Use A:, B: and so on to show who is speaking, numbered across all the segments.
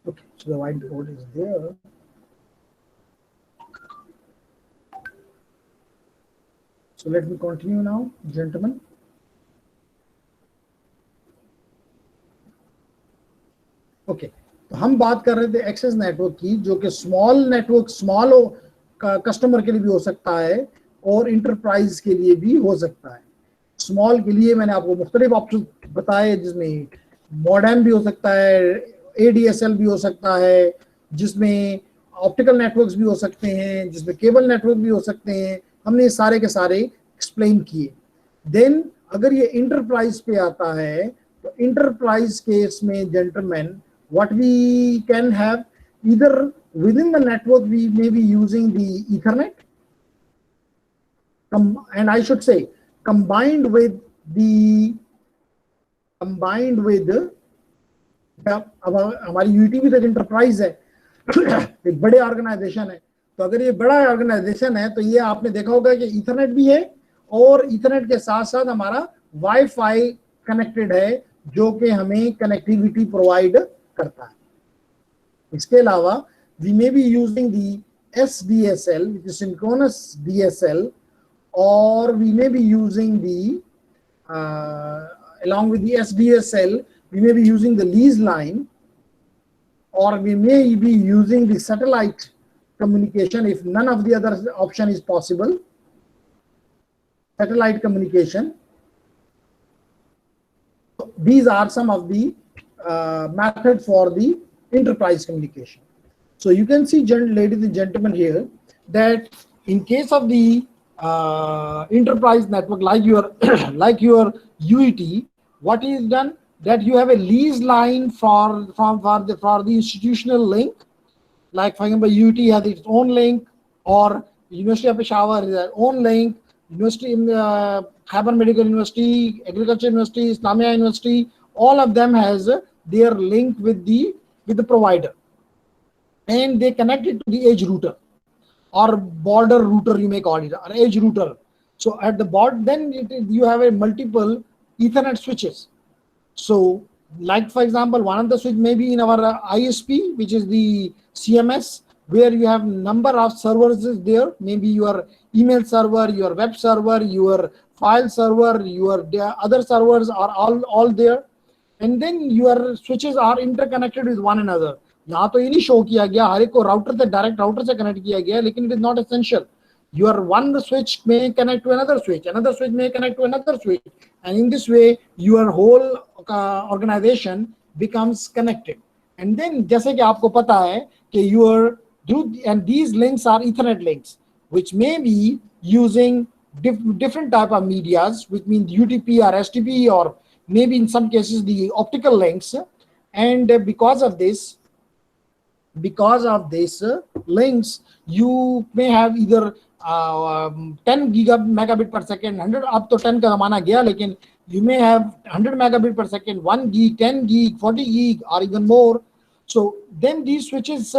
A: Okay, so the whiteboard is there. So let me continue now, gentlemen. Okay तो हम बात कर रहे थे एक्सेस नेटवर्क की, जो कि स्मॉल नेटवर्क, स्मॉल कस्टमर के लिए भी हो सकता है और इंटरप्राइज के लिए भी हो सकता है। स्मॉल के लिए मैंने आपको मुख्तलिफ ऑप्शन बताए, जिसमें मॉडेम भी हो सकता है, ADSL भी हो सकता है, जिसमें ऑप्टिकल नेटवर्क्स भी हो सकते हैं, जिसमें केबल नेटवर्क भी हो सकते हैं। हमने ये सारे के सारे एक्सप्लेन किए। देन अगर ये इंटरप्राइज पे आता है, तो इंटरप्राइज केस में gentleman, what we can have, either within the network we may be using the Ethernet, and I should say combined with अब हमारी यूटी भी तो इंटरप्राइज है, एक बड़े ऑर्गेनाइजेशन है। तो अगर ये बड़ा ऑर्गेनाइजेशन है तो ये आपने देखा होगा कि ईथरनेट भी है, और ईथरनेट के साथ साथ हमारा वाईफाई कनेक्टेड है, जो कि हमें कनेक्टिविटी प्रोवाइड करता है। इसके अलावा we may be using the SDSL, which is synchronous DSL, or we may be using the along with the SDSL we may be using the lease line, or we may be using the satellite communication if none of the other option is possible. Satellite communication. These are some of the methods for the enterprise communication. So you can see, ladies and gentlemen, here that in case of the enterprise network, like your like your UET, what is done, that you have a lease line for the institutional link. Like for example, UET has its own link, or University of Peshawar has their own link. University in Khyber Medical University, Agriculture University, Islamia University, all of them has their link with the provider, and they connect it to the edge router or border router, you may call it, or edge router. So at the board, then you have a multiple Ethernet switches. So like for example, one of the switch may be in our ISP, which is the CMS, where you have number of servers there, maybe your email server, your web server, your file server, your other servers are all there, and then your switches are interconnected with one another. यहाँ तो ये नहीं show किया गया हर एक को router से, direct router से कनेक्ट किया गया, लेकिन it is not essential. Your one switch may connect to another switch may connect to another switch, and in this way your whole organization becomes connected. And then जैसे कि आपको पता है कि and these links are Ethernet links, which may be using different type of medias, which means UTP or STP, or maybe in some cases the optical links. And because of this links, you may have either 10 megabit per second, 100, up to 10 का जमाना गया, लेकिन you may have 100 megabit per second, 1 gig, 10 gig, 40 gig, or even more. So then these switches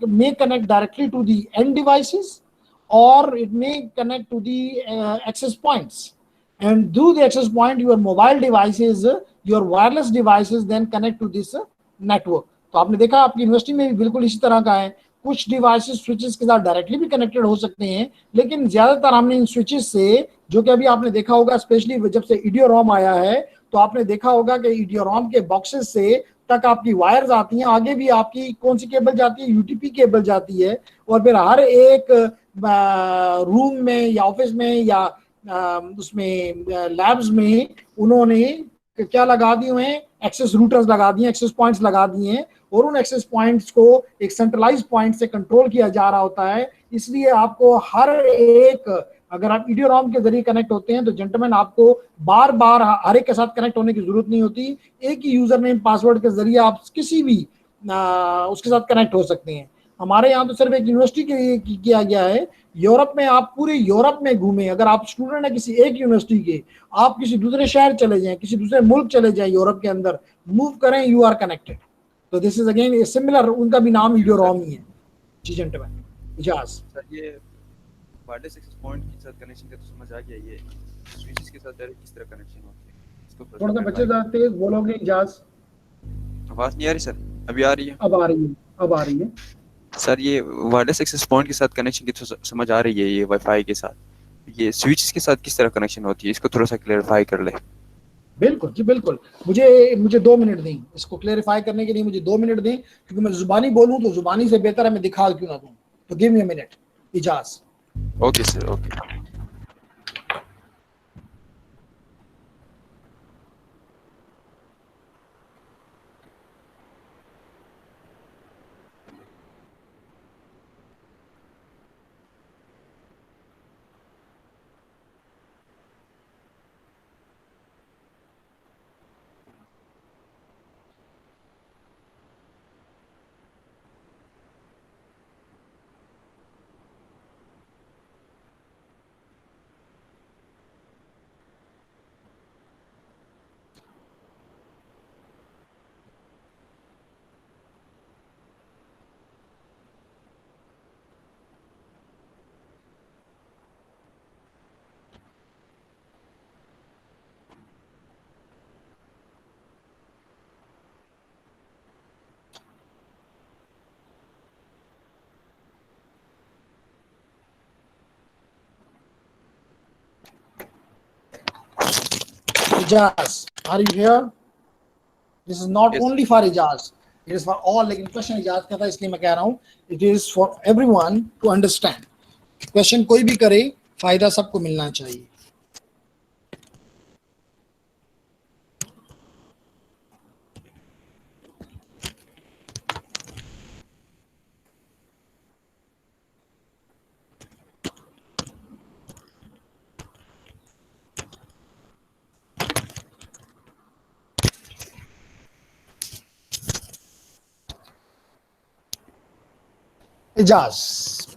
A: may connect directly to the end devices, or it may connect to the access points. And through the access point, your mobile devices, your wireless devices then connect to this network. तो आपने देखा आपकी university में भी बिल्कुल इसी तरह का है, कुछ डिवाइसेस स्विचेस के साथ डायरेक्टली भी कनेक्टेड हो सकते हैं, लेकिन ज्यादातर हमने इन स्विचेस से, जो कि अभी आपने देखा होगा स्पेशली जब से इडियोरॉम आया है, तो आपने देखा होगा कि इडियोरॉम के बॉक्सेस से तक आपकी वायर्स आती हैं, आगे भी आपकी कौन सी केबल जाती है, यूटीपी केबल जाती है, और फिर हर एक रूम में या ऑफिस में या उसमें लैब्स में उन्होंने क्या लगा दिए हुए हैं, एक्सेस रूटर्स लगा दिए, एक्सेस पॉइंट्स लगा दिए हैं, और उन एक्सेस पॉइंट्स को एक सेंट्रलाइज पॉइंट से कंट्रोल किया जा रहा होता है. इसलिए आपको हर एक, अगर आप इडियोरॉम के जरिए कनेक्ट होते हैं तो जेंटलमैन आपको बार बार हर एक के साथ कनेक्ट होने की जरूरत नहीं होती. एक ही यूजर नेम पासवर्ड के जरिए आप किसी भी उसके साथ कनेक्ट हो सकते हैं. हमारे यहाँ तो सिर्फ एक यूनिवर्सिटी के लिए किया गया है. यूरोप में आप पूरे यूरोप में घूमें, अगर आप स्टूडेंट है किसी एक यूनिवर्सिटी के, आप किसी दूसरे शहर चले जाएं, किसी दूसरे मुल्क चले जाएं, यूरोप के अंदर मूव करें, यू आर कनेक्टेड. तो दिस इज अगेन सिमिलर, उनका भी नाम इडियोरॉम ही है. जी जेंटलमैन, इजाज
B: सर ये वायरलेस एक्सेस पॉइंट के साथ कनेक्शन का तो समझ आ गया, ये स्विचेस के साथ डायरेक्ट किस तरह कनेक्शन होती है इसको
A: थोड़ा सा बच्चे तेज बोलोगे. इजाज
B: आवाज नहीं आ रही सर, अभी आ रही है?
A: अब आ रही है, अब आ रही है।
B: सर ये वायरलेस एक्सेस पॉइंट के साथ कनेक्शन की तो समझ आ रही है, ये वाईफाई के साथ, ये स्विच के साथ किस तरह कनेक्शन होती है, इसको थोड़ा सा क्लेरिफाई कर ले।
A: बिल्कुल जी बिल्कुल। मुझे मुझे 2 मिनट दें इसको क्लेरिफाई करने के लिए, मुझे 2 मिनट दें, क्योंकि मैं जुबानी बोलूं तो जुबानी से बेहतर है मैं दिखा क्यों ना दूं। तो give me a minute, Ijaz.
B: Okay sir, okay.
A: Ijaz, are you here? This is not
B: yes
A: only for Ijaz, it is for all. लेकिन क्वेश्चन इजाज का था इसलिए मैं कह रहा हूँ, it is for everyone to understand. Question कोई भी करे, फायदा सबको मिलना चाहिए। Ijaz,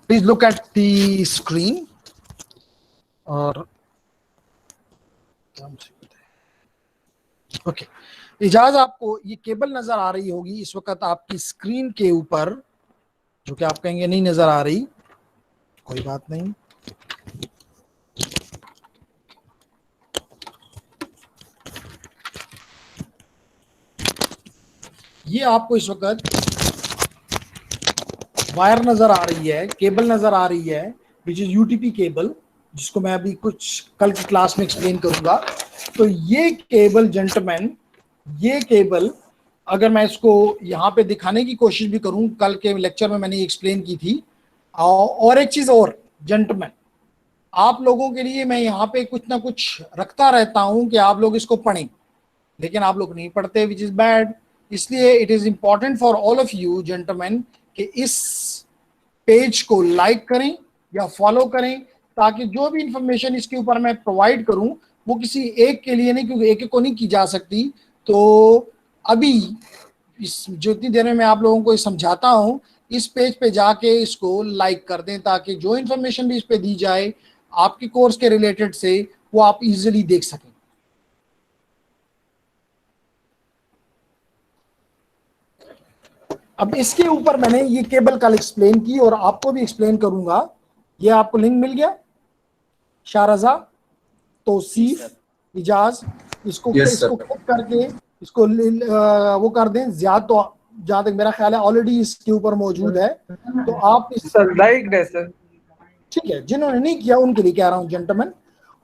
A: please look at the screen. और ओके, इजाज आपको ये केबल नजर आ रही होगी इस वक्त आपकी स्क्रीन के ऊपर, जो कि आप कहेंगे नहीं नजर आ रही, कोई बात नहीं। ये आपको इस वक्त वायर नजर आ रही है, केबल नजर आ रही है, विच इज यूटीपी केबल, जिसको मैं अभी कुछ कल की क्लास में एक्सप्लेन करूंगा। तो ये केबल जेंटलमैन, ये केबल अगर मैं इसको यहाँ पे दिखाने की कोशिश भी करूं, कल के लेक्चर में मैंने एक्सप्लेन की थी। और एक चीज और जेंटलमैन, आप लोगों के लिए मैं यहाँ पे कुछ ना कुछ रखता रहता हूं कि आप लोग इसको पढ़ें, लेकिन आप लोग नहीं पढ़ते, विच इज बैड। इसलिए it is important for all of you gentleman कि इस पेज को लाइक करें या फॉलो करें, ताकि जो भी इंफॉर्मेशन इसके ऊपर मैं प्रोवाइड करूं वो किसी एक के लिए नहीं, क्योंकि एक एक को नहीं की जा सकती। तो अभी इस जितनी देर में मैं आप लोगों को समझाता हूं, इस पेज पे जाके इसको लाइक कर दें, ताकि जो इंफॉर्मेशन भी इस पे दी जाए आपके कोर्स के रिलेटेड से, वो आप इजीली देख सकें। अब इसके ऊपर मैंने ये केबल कल एक्सप्लेन की और आपको भी एक्सप्लेन करूंगा। ये आपको लिंक मिल गया, शारजा, तौसीफ, इजाज, इसको
C: Yes, sir.
A: इसको क्लिक करके इसको वो कर दें ज्यादा। तो जहां तक मेरा ख्याल है ऑलरेडी इसके ऊपर मौजूद है, तो आप इस
C: सर लाइक है सर।
A: ठीक है, जिन्होंने नहीं किया उनके लिए कह रहा हूं जेंटलमैन।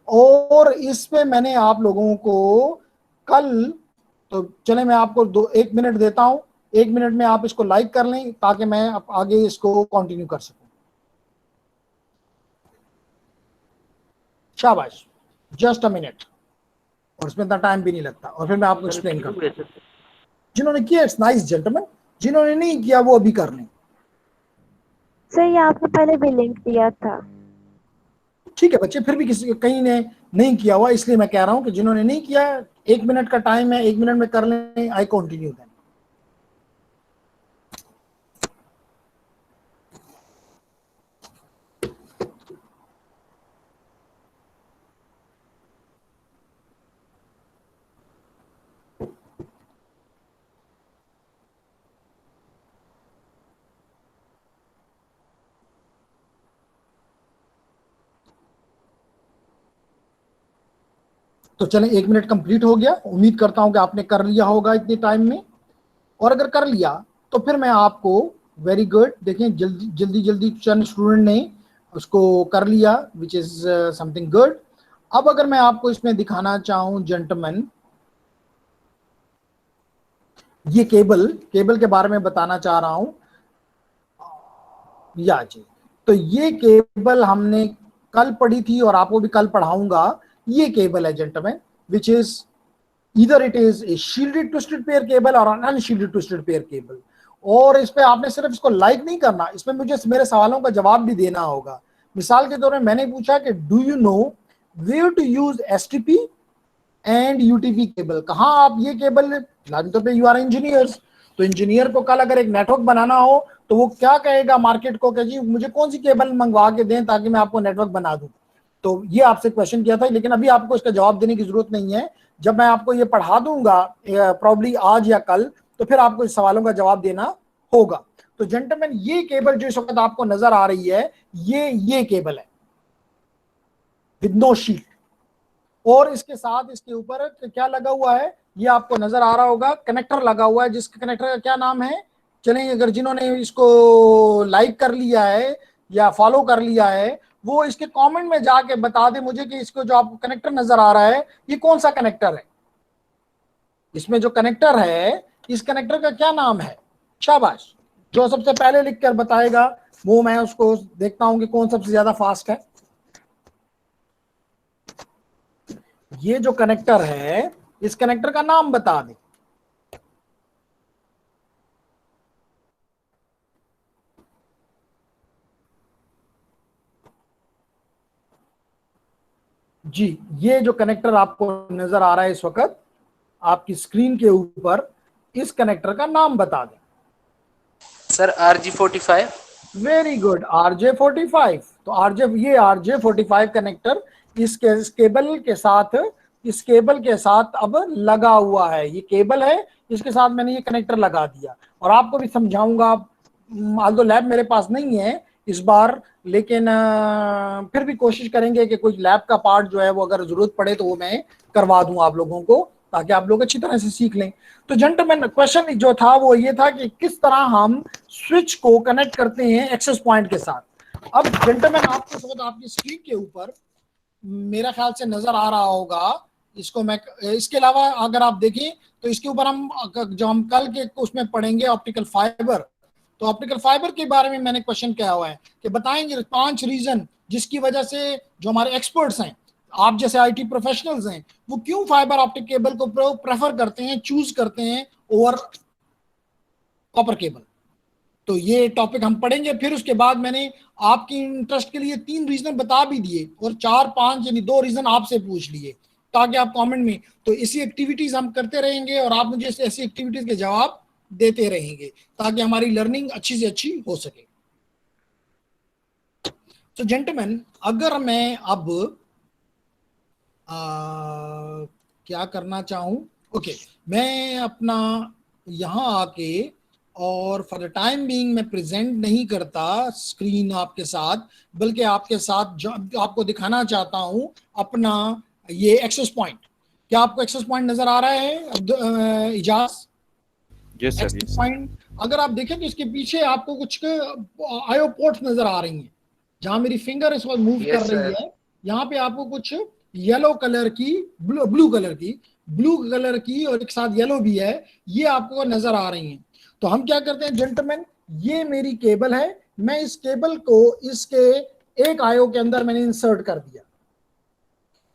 A: और इस पे मैंने आप लोगों को कल, तो चले मैं आपको 1 मिनट देता हूं, 1 मिनट में आप इसको लाइक कर लें ताकि मैं आगे इसको कंटिन्यू कर सकूं। शाबाश, जस्ट अ मिनट, और इसमें इतना टाइम भी नहीं लगता, और फिर मैं आपको एक्सप्लेन करूंगा। जिन्होंने किया इट्स नाइस जेंटलमैन, जिन्होंने नहीं किया वो अभी कर लें।
D: सर ये आपने पहले भी लिंक दिया था।
A: ठीक है बच्चे, फिर भी किसी कहीं ने नहीं किया हुआ, इसलिए मैं कह रहा हूं कि जिन्होंने नहीं किया, 1 मिनट का टाइम है, 1 मिनट में कर लें। I continue then. तो चलें, 1 मिनट कंप्लीट हो गया, उम्मीद करता हूं कि आपने कर लिया होगा इतने टाइम में। और अगर कर लिया तो फिर मैं आपको वेरी गुड, देखें जल्दी जल्दी चंद स्टूडेंट ने उसको कर लिया, विच इज समथिंग गुड। अब अगर मैं आपको इसमें दिखाना चाहूं जेंटलमैन, ये केबल के बारे में बताना चाह रहा हूं या जी। तो ये केबल हमने कल पढ़ी थी और आपको भी कल पढ़ाऊंगा। ये केबल है gentleman, which is either it is a shielded twisted pair cable or an unshielded twisted pair cable। और इस पे आपने सिर्फ इसको लाइक नहीं करना, इसमें मुझे मेरे सवालों का जवाब भी देना होगा। मिसाल के तौर में मैंने पूछा कि do you know where to use STP and UTP cable, कहाँ आप ये केबल, लाजमी तौर पे यू आर इंजीनियर्स, तो इंजीनियर को कल अगर एक नेटवर्क बनाना हो तो वो क्या कहेगा मार्केट को कि जी मुझे कौन सी केबल मंगवा के दें ताकि मैं आपको नेटवर्क बना दूं। तो ये आपसे क्वेश्चन किया था, लेकिन अभी आपको इसका जवाब देने की जरूरत नहीं है। जब मैं आपको ये पढ़ा दूंगा प्रॉब्ली आज या कल, तो फिर आपको इस सवालों का जवाब देना होगा। तो जेंटलमैन, ये केबल जो इस वक्त आपको नजर आ रही है, ये केबल है विद नो शीट, और इसके साथ इसके ऊपर क्या लगा हुआ है, ये आपको नजर आ रहा होगा, कनेक्टर लगा हुआ है, जिसके कनेक्टर का क्या नाम है, चलें अगर जिन्होंने इसको लाइक कर लिया है या फॉलो कर लिया है वो इसके कमेंट में जाके बता दे मुझे कि इसको जो आपको कनेक्टर नजर आ रहा है ये कौन सा कनेक्टर है। इसमें जो कनेक्टर है, इस कनेक्टर का क्या नाम है? शाबाश, जो सबसे पहले लिख कर बताएगा वो मैं उसको देखता हूं कि कौन सबसे ज्यादा फास्ट है। ये जो कनेक्टर है, इस कनेक्टर का नाम बता दे। जी, ये जो कनेक्टर आपको नजर आ रहा है इस वक्त आपकी स्क्रीन के ऊपर, इस कनेक्टर का नाम बता दें।
C: Sir RG45।
A: Very good, RJ45। तो ये RJ45 कनेक्टर इस केबल के साथ अब लगा हुआ है। ये केबल है, इसके साथ मैंने ये कनेक्टर लगा दिया और आपको भी समझाऊंगा। आल्दो लैब मेरे पास नहीं है इस बार, लेकिन फिर भी कोशिश करेंगे कि कोई लैब का पार्ट जो है वो अगर जरूरत पड़े तो वो मैं करवा दूं आप लोगों को, ताकि आप लोग अच्छी तरह से सीख लें। तो जेंटलमैन, क्वेश्चन जो था वो ये था कि किस तरह हम स्विच को कनेक्ट करते हैं एक्सेस पॉइंट के साथ। अब जेंटलमैन, आपको सब आपकी स्क्रीन के ऊपर मेरा ख्याल से नजर आ रहा होगा, इसको मैं इसके अलावा अगर आप देखें तो इसके ऊपर हम जो हम कल के उसमें पढ़ेंगे ऑप्टिकल फाइबर। तो ऑप्टिकल फाइबर के बारे में मैंने क्वेश्चन किया हुआ है कि बताएंगे 5 रीजन जिसकी वजह से जो हमारे एक्सपर्ट्स हैं, आप जैसे आईटी प्रोफेशनल्स हैं, वो क्यों फाइबर ऑप्टिक केबल को प्रेफर करते हैं, चूज करते हैं ओवर कॉपर केबल। तो ये टॉपिक हम पढ़ेंगे। फिर उसके बाद मैंने आपकी इंटरेस्ट के लिए 3 रीजन बता भी दिए और 4-5 यानी 2 रीजन आपसे पूछ लिए, ताकि आप कमेंट में, तो इसी एक्टिविटीज हम करते रहेंगे और आप मुझे ऐसी एक्टिविटीज के जवाब देते रहेंगे ताकि हमारी लर्निंग अच्छी से अच्छी हो सके। तो जेंटलमैन, अगर मैं अब क्या करना चाहूं, ओके, मैं अपना यहां आके और फॉर द टाइम बीइंग मैं प्रेजेंट नहीं करता स्क्रीन आपके साथ, बल्कि आपके साथ जो आपको दिखाना चाहता हूं अपना ये एक्सेस पॉइंट। क्या आपको एक्सेस पॉइंट नजर आ रहा है Ijaz?
B: Yes sir,
A: access point अगर आप देखें तो इसके पीछे आपको कुछ आईओ पोर्ट्स नजर आ रही हैं। जहां मेरी फिंगर इस वक्त मूव कर रही है, यहाँ पे आपको कुछ येलो कलर की, ब्लू कलर की और एक साथ येलो भी है, ये आपको नजर आ रही हैं। तो हम क्या करते हैं जेंटलमैन, ये मेरी केबल है, मैं इस केबल को इसके एक आईओ के अंदर मैंने इंसर्ट कर दिया।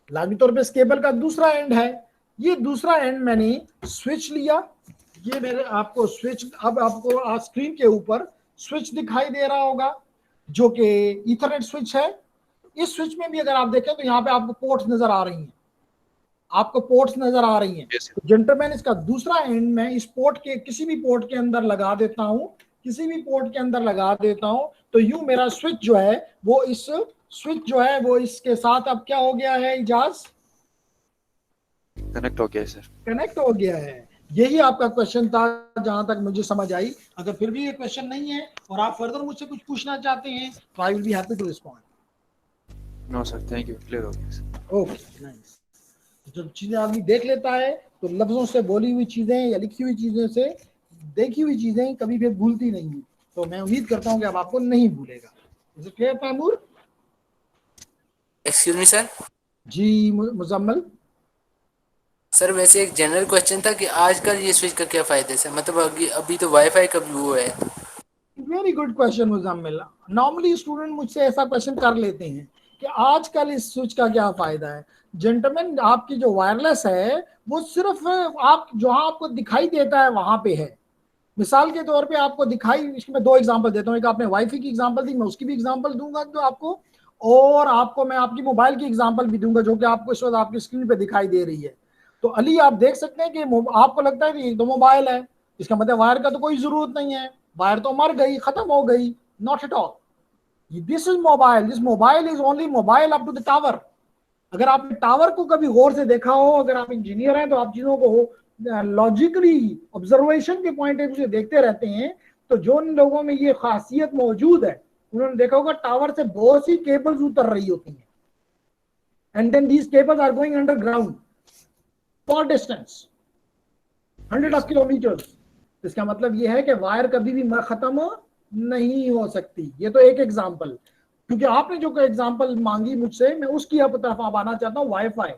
A: लाजमी तौर पे इस केबल का दूसरा एंड है, ये दूसरा एंड मैंने स्विच लिया। ये मेरे आपको स्विच, अब आपको स्क्रीन के ऊपर स्विच दिखाई दे रहा होगा जो कि ईथरनेट स्विच है। इस स्विच में भी अगर आप देखें तो यहाँ पे आपको पोर्ट्स नजर आ रही हैं,
B: yes,
A: तो जेंटलमैन, इसका दूसरा एंड मैं इस पोर्ट के किसी भी पोर्ट के अंदर लगा देता हूं, तो यूं मेरा स्विच जो है वो इसके साथ अब क्या हो गया है इजाज?
B: कनेक्ट हो गया सर।
A: कनेक्ट हो गया है। यही आपका क्वेश्चन था जहां तक मुझे समझ आई। अगर फिर भी ये क्वेश्चन नहीं है और आप फर्दर मुझसे कुछ पूछना चाहते हैं तो I will be happy to respond.
B: No sir, thank you, clear हो गया सर।
A: Okay, nice. जब चीजें आदमी देख लेता है तो लफ्जों से बोली हुई चीजें या लिखी हुई चीजें से देखी हुई चीजें कभी भी भूलती नहीं है, तो मैं उम्मीद करता हूँ कि अब आपको नहीं भूलेगा। Is it clear Taimur?
C: Excuse me sir.
A: जी मुजम्मल।
C: सर वैसे एक जनरल क्वेश्चन था कि आजकल ये स्विच का क्या फायदे है, मतलब अभी अभी तो वाईफाई का भी वो है।
A: Very good question Muzammil. Normally student मुझसे ऐसा क्वेश्चन कर लेते हैं कि आजकल इस स्विच का क्या फायदा है। जेंटलमैन, आपकी जो वायरलेस है वो सिर्फ आप जहां आपको दिखाई देता है वहां पे है। मिसाल के तौर पे आपको दिखाई, इसकी मैं दो एग्जांपल देता हूँ। एक आपने वाईफाई की एग्जांपल दी, मैं उसकी भी एग्जांपल दूंगा जो आपको, और आपको मैं आपकी मोबाइल की एग्जांपल भी दूंगा जो कि आपको इस वक्त आपकी स्क्रीन पे दिखाई दे रही है। तो अली, आप देख सकते हैं कि आपको लगता है कि ये तो मोबाइल है, इसका मतलब वायर का तो कोई जरूरत नहीं है, वायर तो मर गई, खत्म हो गई। Not at all, this is mobile, this mobile is only mobile up to the tower. अगर आपने टावर को कभी गौर से देखा हो, अगर आप इंजीनियर हैं तो आप चीजों को लॉजिकली ऑब्जर्वेशन के पॉइंट ऑफ व्यू से देखते रहते हैं, तो जो उन लोगों में ये खासियत मौजूद है उन्होंने देखा होगा टावर से बहुत सी केबल्स उतर रही होती हैं, and then these cables are going underground for distance hundred of kilometres. इसका मतलब यह है कि वायर कभी भी खत्म नहीं हो सकती। ये तो एक एग्जांपल, क्योंकि आपने जो एग्जांपल मांगी मुझसे, मैं उसकी अब तरफ आप आना चाहता हूँ। वाईफाई,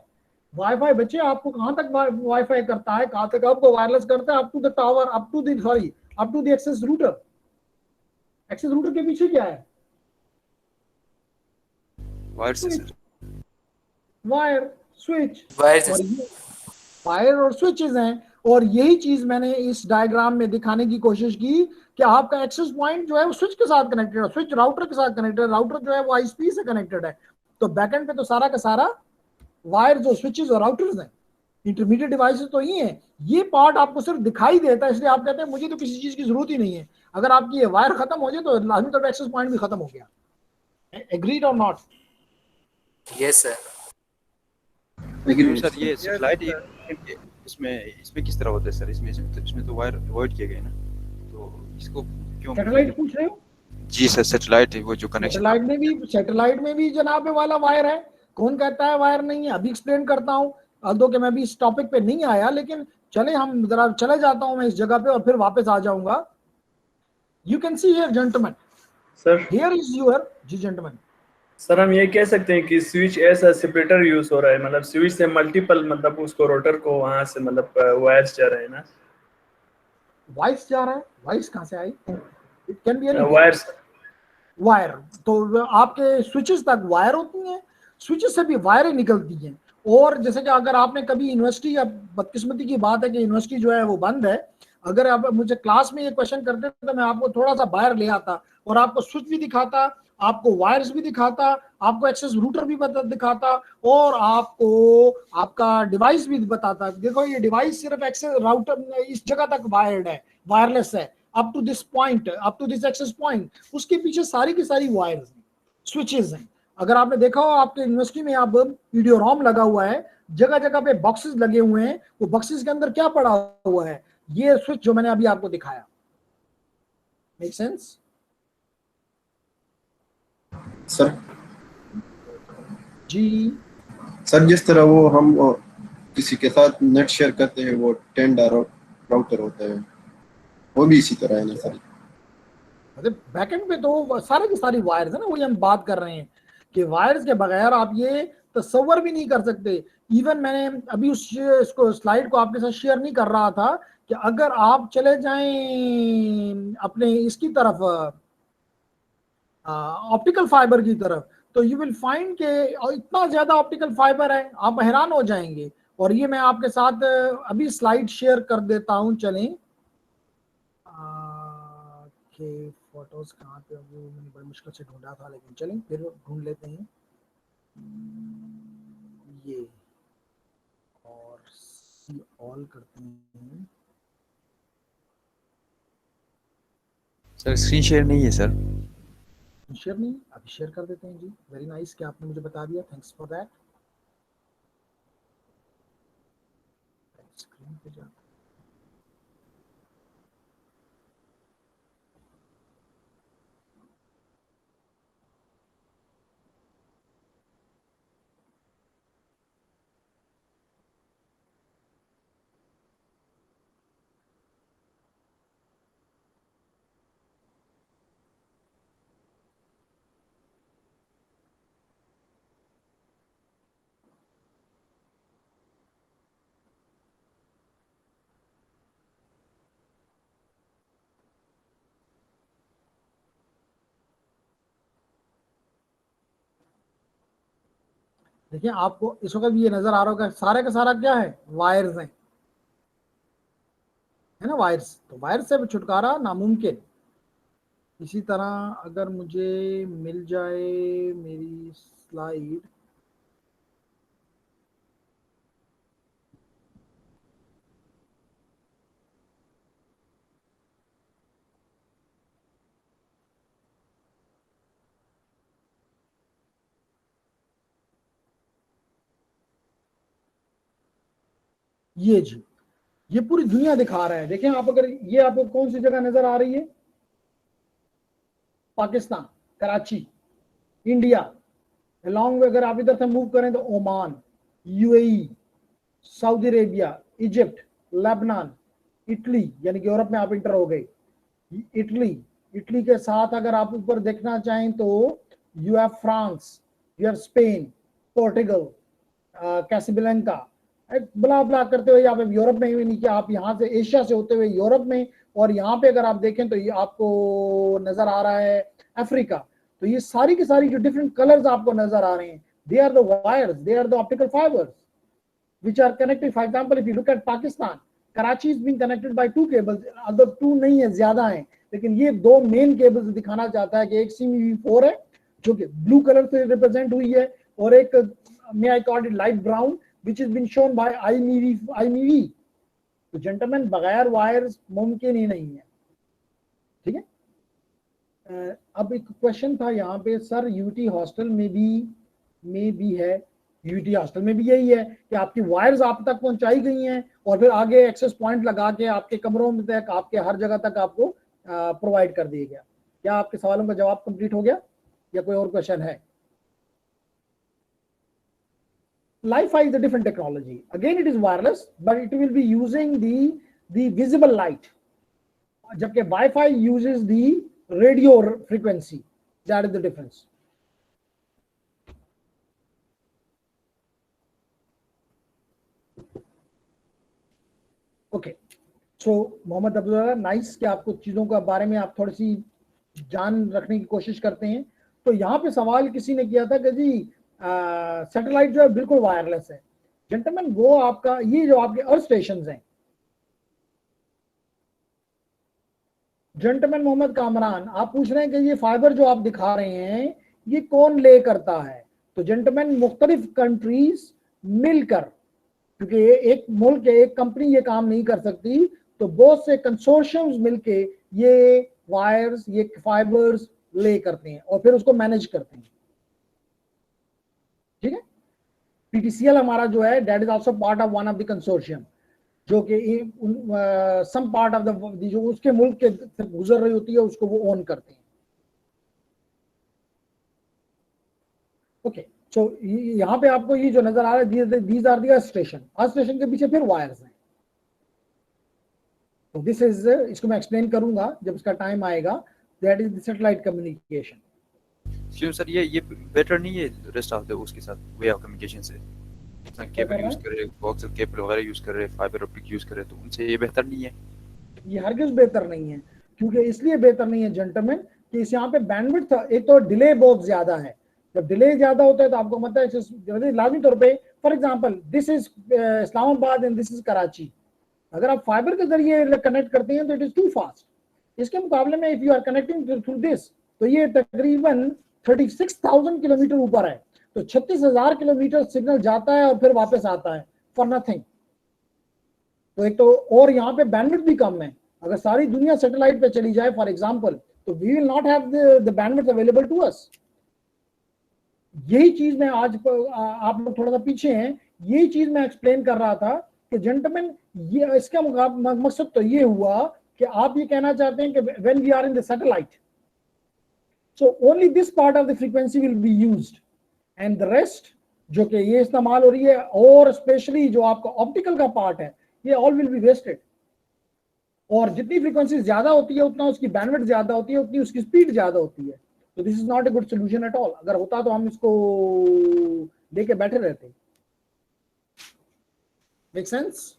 A: वाईफाई बच्चे आपको कहां तक वाईफाई करता है, कहां तक आपको वायरलेस करता है? Up to the tower, up to the sorry up to the access router. Access router के पीछे क्या है?
B: वायर से सर।
A: Wire, switch.
C: वायर
A: और
C: से।
A: ये वायर और स्विचेस हैं, और यही चीज मैंने इस डायग्राम में दिखाने की कोशिश की कि आपका एक्सेस पॉइंट जो है वो स्विच के साथ कनेक्टेड है, स्विच राउटर के साथ कनेक्टेड है, राउटर जो है वो आईएसपी से कनेक्टेड है। तो बैकएंड पे तो सारा का सारा वायर जो स्विचेस और राउटर्स हैं, इंटरमीडिएट डिवाइसेस तो ही हैं। ये पार्ट आपको सिर्फ दिखाई देता है, इसलिए आप कहते हैं मुझे तो किसी चीज की जरूरत ही नहीं है। अगर आपकी ये वायर खत्म हो जाए तो लाजमी तौर पर एक्सेस पॉइंट भी खत्म हो गया। एग्रीड और नॉट?
C: Yes sir.
B: लेकिन सर ये सेटेलाइट इसमें इसमें किस तरह होता है सर? इसमें तो वायर अवॉइड किए गए ना, तो इसको क्यों?
A: सैटेलाइट पूछ रहे हो?
B: जी सर, सैटेलाइट वो जो कनेक्शन।
A: सैटेलाइट में भी जनाब वाला वायर है। कौन कहता है वायर नहीं है? अभी एक्सप्लेन करता हूँ। दो कि मैं भी इस टॉपिक पे नहीं आया, लेकिन चले हम जरा चले जाता हूँ मैं इस जगह पे और फिर वापस आ जाऊंगा। You can see here gentleman,
E: sir
A: here is your, जी जेंटलमैन।
E: सर हम ये कह सकते हैं कि स्विच ऐसा सेपरेटर यूज हो रहा है, मतलब स्विच से मल्टीपल, मतलब उसको रोटर को वहां से मतलब वायर्स जा रहे हैं ना।
A: वॉइस जा रहा है? वॉइस कहाँ से आई? It can be anything.
E: Wires.
A: Wire तो आपके स्विचेस तक वायर होती हैं, स्विचेस से भी वायरें निकलती हैं। और जैसे कि अगर आपने कभी यूनिवर्सिटी, अब बदकिस्मती की बात है कि यूनिवर्सिटी जो है वो बंद है, अगर आप मुझे क्लास में ये क्वेश्चन करते तो मैं आपको थोड़ा सा बाहर ले आता और आपको स्विच भी दिखाता, आपको वायर्स भी दिखाता, आपको एक्सेस रूटर भी दिखाता, और आपको आपका डिवाइस भी बताता। देखो ये डिवाइस सिर्फ एक्सेस राउटर इस जगह तक वायर्ड है, वायरलेस है, up to this point, up to this access point. उसके पीछे सारी की सारी वायर्स हैं, स्विचेस हैं। अगर आपने देखा हो आपके यूनिवर्सिटी में अब वीडियो रोम लगा हुआ है, जगह जगह पे बॉक्सेस लगे हुए हैं, वो बॉक्सेस के अंदर क्या पड़ा हुआ है? ये स्विच जो मैंने अभी आपको दिखाया। Make sense?
F: सर
A: जी
F: सर जिस तरह वो हम किसी के साथ नेट शेयर करते हैं, वो 10 राउटर होता है, वो भी इसी तरह है ना सर?
A: मतलब बैकएंड पे तो सारे की सारी वायर्स है ना, वही हम बात कर रहे हैं कि वायर्स के बगैर आप ये तस्वर भी नहीं कर सकते। इवन मैंने अभी उसको स्लाइड को आपके साथ शेयर नहीं कर रहा था कि अगर आप चले जाएं अपने इसकी तरफ, ऑप्टिकल फाइबर की तरफ, तो यू विल फाइंड के इतना ज्यादा ऑप्टिकल फाइबर है, आप हैरान हो जाएंगे। और ये मैं आपके साथ अभी स्लाइड शेयर कर देता हूं। चलें के फोटोज कहाँ पे, वो मैंने बड़ी मुश्किल से ढूंढा था, लेकिन चलें फिर ढूंढ लेते हैं। ये और सी ऑल करते हैं।
B: सर स्क्रीन शेयर नहीं है सर।
A: शेयर नहीं, अभी शेयर कर देते हैं जी। वेरी नाइस कि आपने मुझे बता दिया, थैंक्स फॉर दैट। स्क्रीन पे जा, देखिए आपको इस वक्त भी ये नजर आ रहा होगा, सारे का सारा क्या है, वायर्स हैं, है ना, वायर्स। तो वायर्स से छुटकारा नामुमकिन। इसी तरह अगर मुझे मिल जाए मेरी स्लाइड, ये जी, ये पूरी दुनिया दिखा रहा है। देखें आप, अगर ये आपको कौन सी जगह नजर आ रही है, पाकिस्तान, कराची, इंडिया, अलॉन्ग में अगर आप इधर से मूव करें तो Oman, UAE, Saudi Arabia, Egypt, Lebanon, Italy, यानी कि यूरोप में आप इंटर हो गए, इटली, इटली के साथ अगर आप ऊपर देखना चाहें तो you have France, you have Spain, Portugal, Casablanca, blah blah करते हुए आप यूरोप में ही नीचे, आप यहाँ से एशिया से होते हुए यूरोप में, और यहाँ पे अगर आप देखें तो ये आपको नजर आ रहा है अफ्रीका। तो ये सारी की सारी जो डिफरेंट कलर्स आपको नजर आ रहे हैं, they are the wires, they are the optical fibres which are connected. For example, if you look at Pakistan, Karachi is being connected by two cables, other two नहीं है, ज्यादा हैं, लेकिन ये दो मेन केबल्स दिखाना चाहता है कि एक CME4 है जो कि ब्लू कलर से रिप्रेजेंट हुई है, और एक may I call it light brown which has been shown by IMEV। तो जेंटलमैन बगैर वायर्स मुमकिन ही नहीं है, ठीक है। अब एक क्वेश्चन था यहाँ पे, सर यूटी हॉस्टल में भी है, यूटी हॉस्टल में भी यही है कि आपकी वायर्स आप तक पहुंचाई गई हैं और फिर आगे एक्सेस पॉइंट लगा के आपके कमरों में तक, आपके हर जगह तक आपको प्रोवाइड कर दिया गया। क्या आपके सवालों का जवाब कंप्लीट हो गया या कोई और क्वेश्चन है? Wi-Fi is a different technology. Again, it is wireless, but it will be using the visible light. जबकि Wi-Fi uses the radio frequency. That is the difference. Okay, so Mohammad Abdullah, nice कि आपको चीज़ों के बारे में आप थोड़ी सी जान रखने की कोशिश करते हैं। तो यहाँ पे सवाल किसी ने किया था कि जी सैटेलाइट जो है बिल्कुल वायरलेस है। जेंटलमैन, वो आपका ये जो आपके अर्थ स्टेशन हैं, जेंटलमैन मोहम्मद कामरान, आप पूछ रहे हैं कि ये फाइबर जो आप दिखा रहे हैं ये कौन ले करता है? तो जेंटलमैन, मुख्तलिफ कंट्रीज मिलकर, क्योंकि एक मुल्क एक कंपनी ये काम नहीं कर सकती, तो बहुत से कंसोर्शियम्स मिलके ये वायर्स, ये फाइबर्स ले करते हैं और फिर उसको मैनेज करते हैं, ठीक है। पीटीसीएल हमारा जो है, that is also part of one of the consortium, जो कि सम पार्ट ऑफ द जो उसके मुल्क के गुजर रही होती है उसको वो ओन करते हैं। ओके, सो यहाँ पे आपको ये जो नजर आ रहा है, these are the station, earth station के पीछे फिर वायर्स हैं। तो दिस इज, इसको मैं एक्सप्लेन करूंगा जब इसका टाइम आएगा। That is the satellite communication.
B: क्यों सर, ये बेटर नहीं है रेस्ट ऑफ द उसके साथ वे ऑफ कम्युनिकेशन से? केबल यूज कर रहे, कोएक्सियल केबल वगैरह यूज कर रहे, फाइबर ऑप्टिक यूज कर रहे, तो उनसे ये बेहतर नहीं है?
A: ये हरगिज बेहतर नहीं है, क्योंकि इसलिए बेहतर नहीं है जेंटलमैन कि इस यहाँ पे बैंडविड्थ, एक तो डिले बहुत ज्यादा है। जब डिले ज्यादा होता है तो आपको मतलब लाजमी तौर पे, for example this is Islamabad and this is Karachi, अगर आप फाइबर के जरिए कनेक्ट करते हैं तो इट इज टू फास्ट। इसके मुकाबले में if you are connecting through this, तो ये तकरीबन 36,000 किलोमीटर ऊपर है, तो 36,000 किलोमीटर सिग्नल जाता है और फिर वापस आता है फॉर नथिंग। तो एक तो, और यहाँ पे बैंडविड्थ भी कम है। अगर सारी दुनिया सैटेलाइट पे चली जाए फॉर एग्जांपल, तो we will not have the bandwidth available to us. यही चीज मैं आज, आप लोग थोड़ा सा पीछे हैं, यही चीज मैं एक्सप्लेन कर रहा था कि जेंटलमैन, ये इसका मकसद तो ये हुआ कि आप ये कहना चाहते हैं कि when we are in the satellite, so only this part of the frequency will be used and the rest जो कि ये इस्तेमाल हो रही है, और स्पेशली जो आपका ऑप्टिकल का पार्ट है, ये ऑल विल बी वेस्टेड। और जितनी फ्रीक्वेंसी ज्यादा होती है उतना उसकी बैंडविड्थ ज्यादा होती है, उतनी उसकी स्पीड ज्यादा होती है। तो this is not a good solution at all. अगर होता तो हम इसको लेके बैठे रहते। Make sense?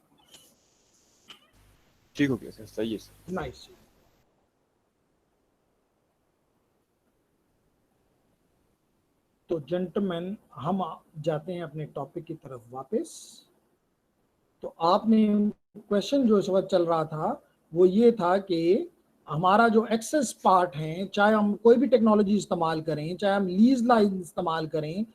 B: ठीक हो गया सर, सही है सर।
A: नाइस। तो जेंटलमैन हम जाते हैं अपने टॉपिक की तरफ वापस। तो आपने क्वेश्चन जो इस वक्त चल रहा था वो ये था कि हमारा जो एक्सेस पार्ट है, चाहे हम कोई भी टेक्नोलॉजी इस्तेमाल करें, चाहे हम लीज लाइन इस्तेमाल करें,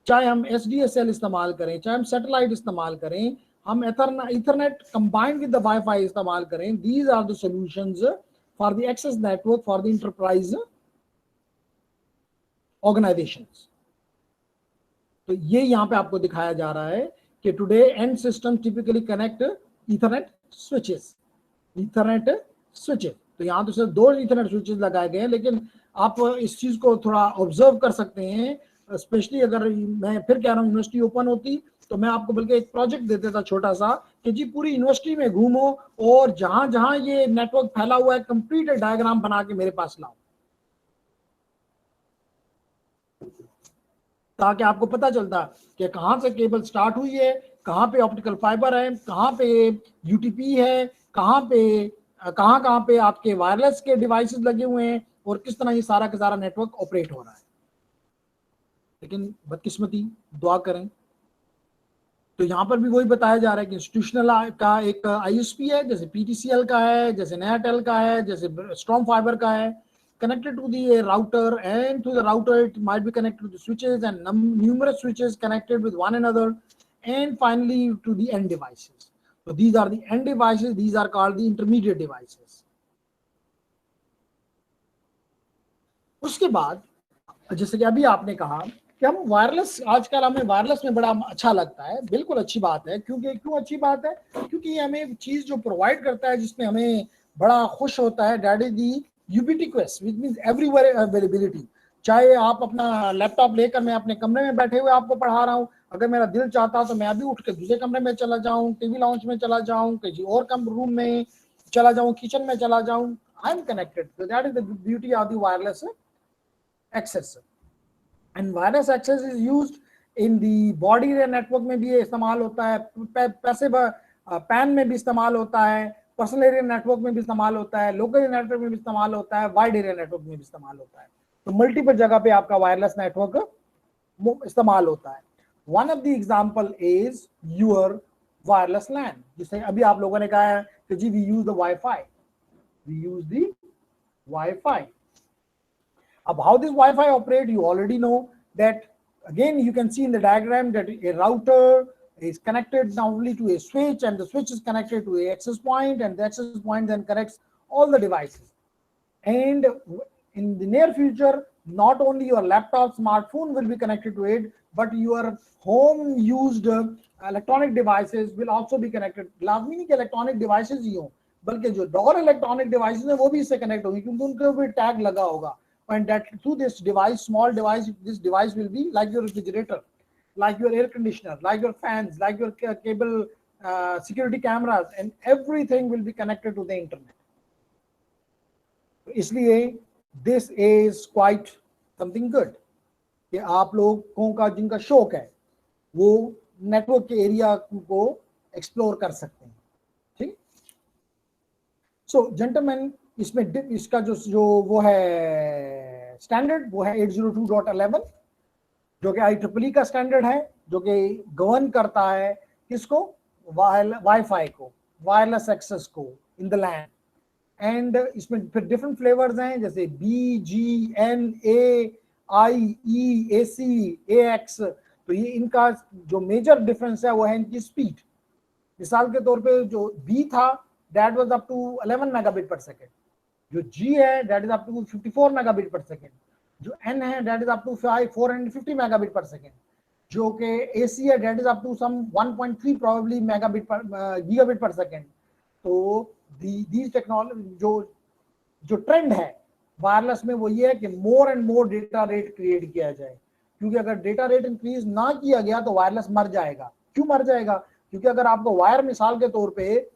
A: चाहे हम SDSL इस्तेमाल करें, चाहे हम सैटेलाइट इस्तेमाल करें, हम Ethernet combined with the wifi इस्तेमाल करें, these are the solutions for the access network for the enterprise organisations. तो ये यहाँ पे आपको दिखाया जा रहा है कि today and system typically connect Ethernet switches, Ethernet switches. तो यहाँ तो सिर्फ 2 ईथरनेट स्विचेस लगाए गए हैं, लेकिन आप इस चीज को थोड़ा ऑब्जर्व कर सकते हैं, स्पेशली अगर मैं फिर कह रहा हूँ यूनिवर्सिटी ओपन होती तो मैं आपको बल्कि एक प्रोजेक्ट देता था छोटा सा कि जी पूरी यूनिवर्सिटी में घूमो और जहां जहां ये नेटवर्क फैला हुआ है कंप्लीट डायग्राम बना के मेरे पास लाओ, ताकि आपको पता चलता कि कहाँ से केबल स्टार्ट हुई है, कहाँ पे ऑप्टिकल फाइबर है, कहाँ पे UTP है, कहाँ पे आपके वायरलेस के डिवाइसेस लगे हुए हैं और किस तरह ये सारा का सारा नेटवर्क ऑपरेट हो रहा है। लेकिन बदकिस्मती, दुआ करें, तो यहाँ पर भी वही बताया जा रहा है कि इंस्टीट्यूशनल का एक ISP है, जैसे PTCL का है, जैसे Nayatel का है, जैसे स्ट्रॉन्ग फाइबर का है, connected to the router, and through the router it might be connected to the switches and numerous switches connected with one another, and finally to the end devices. So these are the end devices, these are called the intermediate devices. उसके बाद जैसे कि अभी आपने कहा कि हम wireless, आजकल हमें वायरलेस में बड़ा अच्छा लगता है, बिल्कुल अच्छी बात है। क्यों अच्छी बात है? क्योंकि ये हमें एक चीज जो प्रोवाइड करता है जिसमें हमें बड़ा खुश होता है, that is the ubiquitous, which means everywhere availability। चाहे आप अपना लैपटॉप लेकर मैं अपने कमरे में बैठे हुए आपको पढ़ा रहा हूँ, अगर मेरा दिल चाहता तो मैं अभी उठ के दूसरे कमरे में चला जाऊं, टीवी लाउंज में चला जाऊं, किसी और कम रूम में चला जाऊं, किचन में चला जाऊं, I am connected. So that is the beauty of the wireless access। And wireless access is used in the body network में भी इस्तेमाल होता है, पैसिव पैन में भी इस्तेमाल होता है, पर्सनल एरिया नेटवर्क में भी इस्तेमाल होता है, लोकल नेटवर्क में भी इस्तेमाल होता है, वाइड एरिया नेटवर्क में भी इस्तेमाल होता है। तो मल्टीपल जगह पे आपका वायरलेस नेटवर्क इस्तेमाल होता है। One of the example is your wireless LAN, जिसे अभी आप लोगों ने कहा है कि जी we use the wifi, we use the wifi. अब how this Wi-Fi operate, you already know that. Again, you can see in the diagram that a router is connected not only to a switch, and the switch is connected to a access point, and the access point then connects all the devices. And in the near future, not only your laptop, smartphone will be connected to it, but your home used electronic devices will also be connected। लाजमी नहीं कि electronic devices ही हो, बल्कि जो door electronic devices हैं वो भी इससे connect होंगी, क्योंकि उनको भी टैग लगा होगा। And that through this device, small device, this device will be like your refrigerator, like your air conditioner, like your fans, like your cable security cameras, and everything will be connected to the internet। इसलिए this is quite something good कि आप लोगों का जिनका शौक है वो network के एरिया को एक्सप्लोर कर सकते हैं, ठीक। सो जेंटलमैन, इसमें इसका जो वो है स्टैंडर्ड, वो है 802.11, जो कि IEEE का स्टैंडर्ड है, जो कि गवर्न करता है किसको, वाईफाई को, वायरलेस एक्सेस को इन द लैन। एंड इसमें फिर डिफरेंट फ्लेवर्स हैं, जैसे B, G, N, A, I, E, AC, AX। तो ये इनका जो मेजर डिफरेंस है वो है इनकी स्पीड। मिसाल के तौर पे जो B था that was up to 11 megabit per second, जो G है that is up to 54 megabit per second, जो N है that is up to 450 megabit per second, जो कि AC है that is up to some 1.3 probably gigabit per second। तो these technology जो trend है वायरलेस में वो ये है कि more and more data rate create किया जाए, क्योंकि अगर डेटा रेट इंक्रीज ना किया गया तो वायरलेस मर जाएगा। क्यों मर जाएगा? क्योंकि अगर आपको वायर मिसाल के तौर पे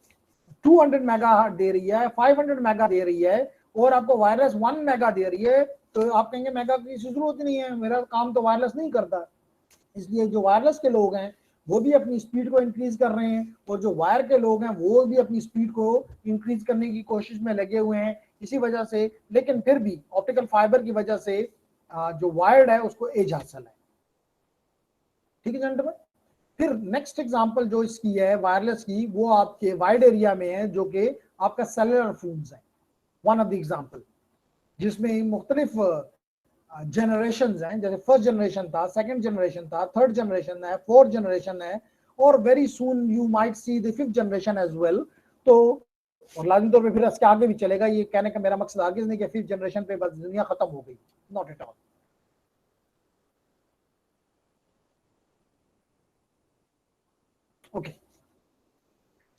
A: 200 मेगा दे रही है, 500 मेगा दे रही है, और आपको वायरलेस 1 मेगा दे रही है, तो आप कहेंगे मेगा की जरूरत नहीं है, मेरा काम तो वायरलेस नहीं करता। इसलिए जो वायरलेस के लोग हैं वो भी अपनी स्पीड को इंक्रीज कर रहे हैं, और जो वायर के लोग हैं वो भी अपनी स्पीड को इंक्रीज करने की कोशिश में लगे हुए हैं इसी वजह से। लेकिन फिर भी ऑप्टिकल फाइबर की वजह से जो वायर्ड है उसको एज हासिल है, ठीक है जेंटलमैन। फिर नेक्स्ट एग्जांपल जो इसकी है वायरलेस की, वो आपके वाइड एरिया में है, जो कि आपका सेलुलर फोन्स है, वन ऑफ द एग्जांपल, जिसमें मुख्तलिफ जनरेशन हैं, जैसे फर्स्ट जनरेशन था, सेकंड जनरेशन था, थर्ड जनरेशन है, फोर्थ जनरेशन है, और very soon you might see the fifth generation as well. तो और लाजिम तौर पे फिर इसके आगे भी चलेगा। ये कहने का मेरा मकसद आगे नहीं कि फिफ्थ जनरेशन पे बस दुनिया खत्म हो गई, not at all. Okay,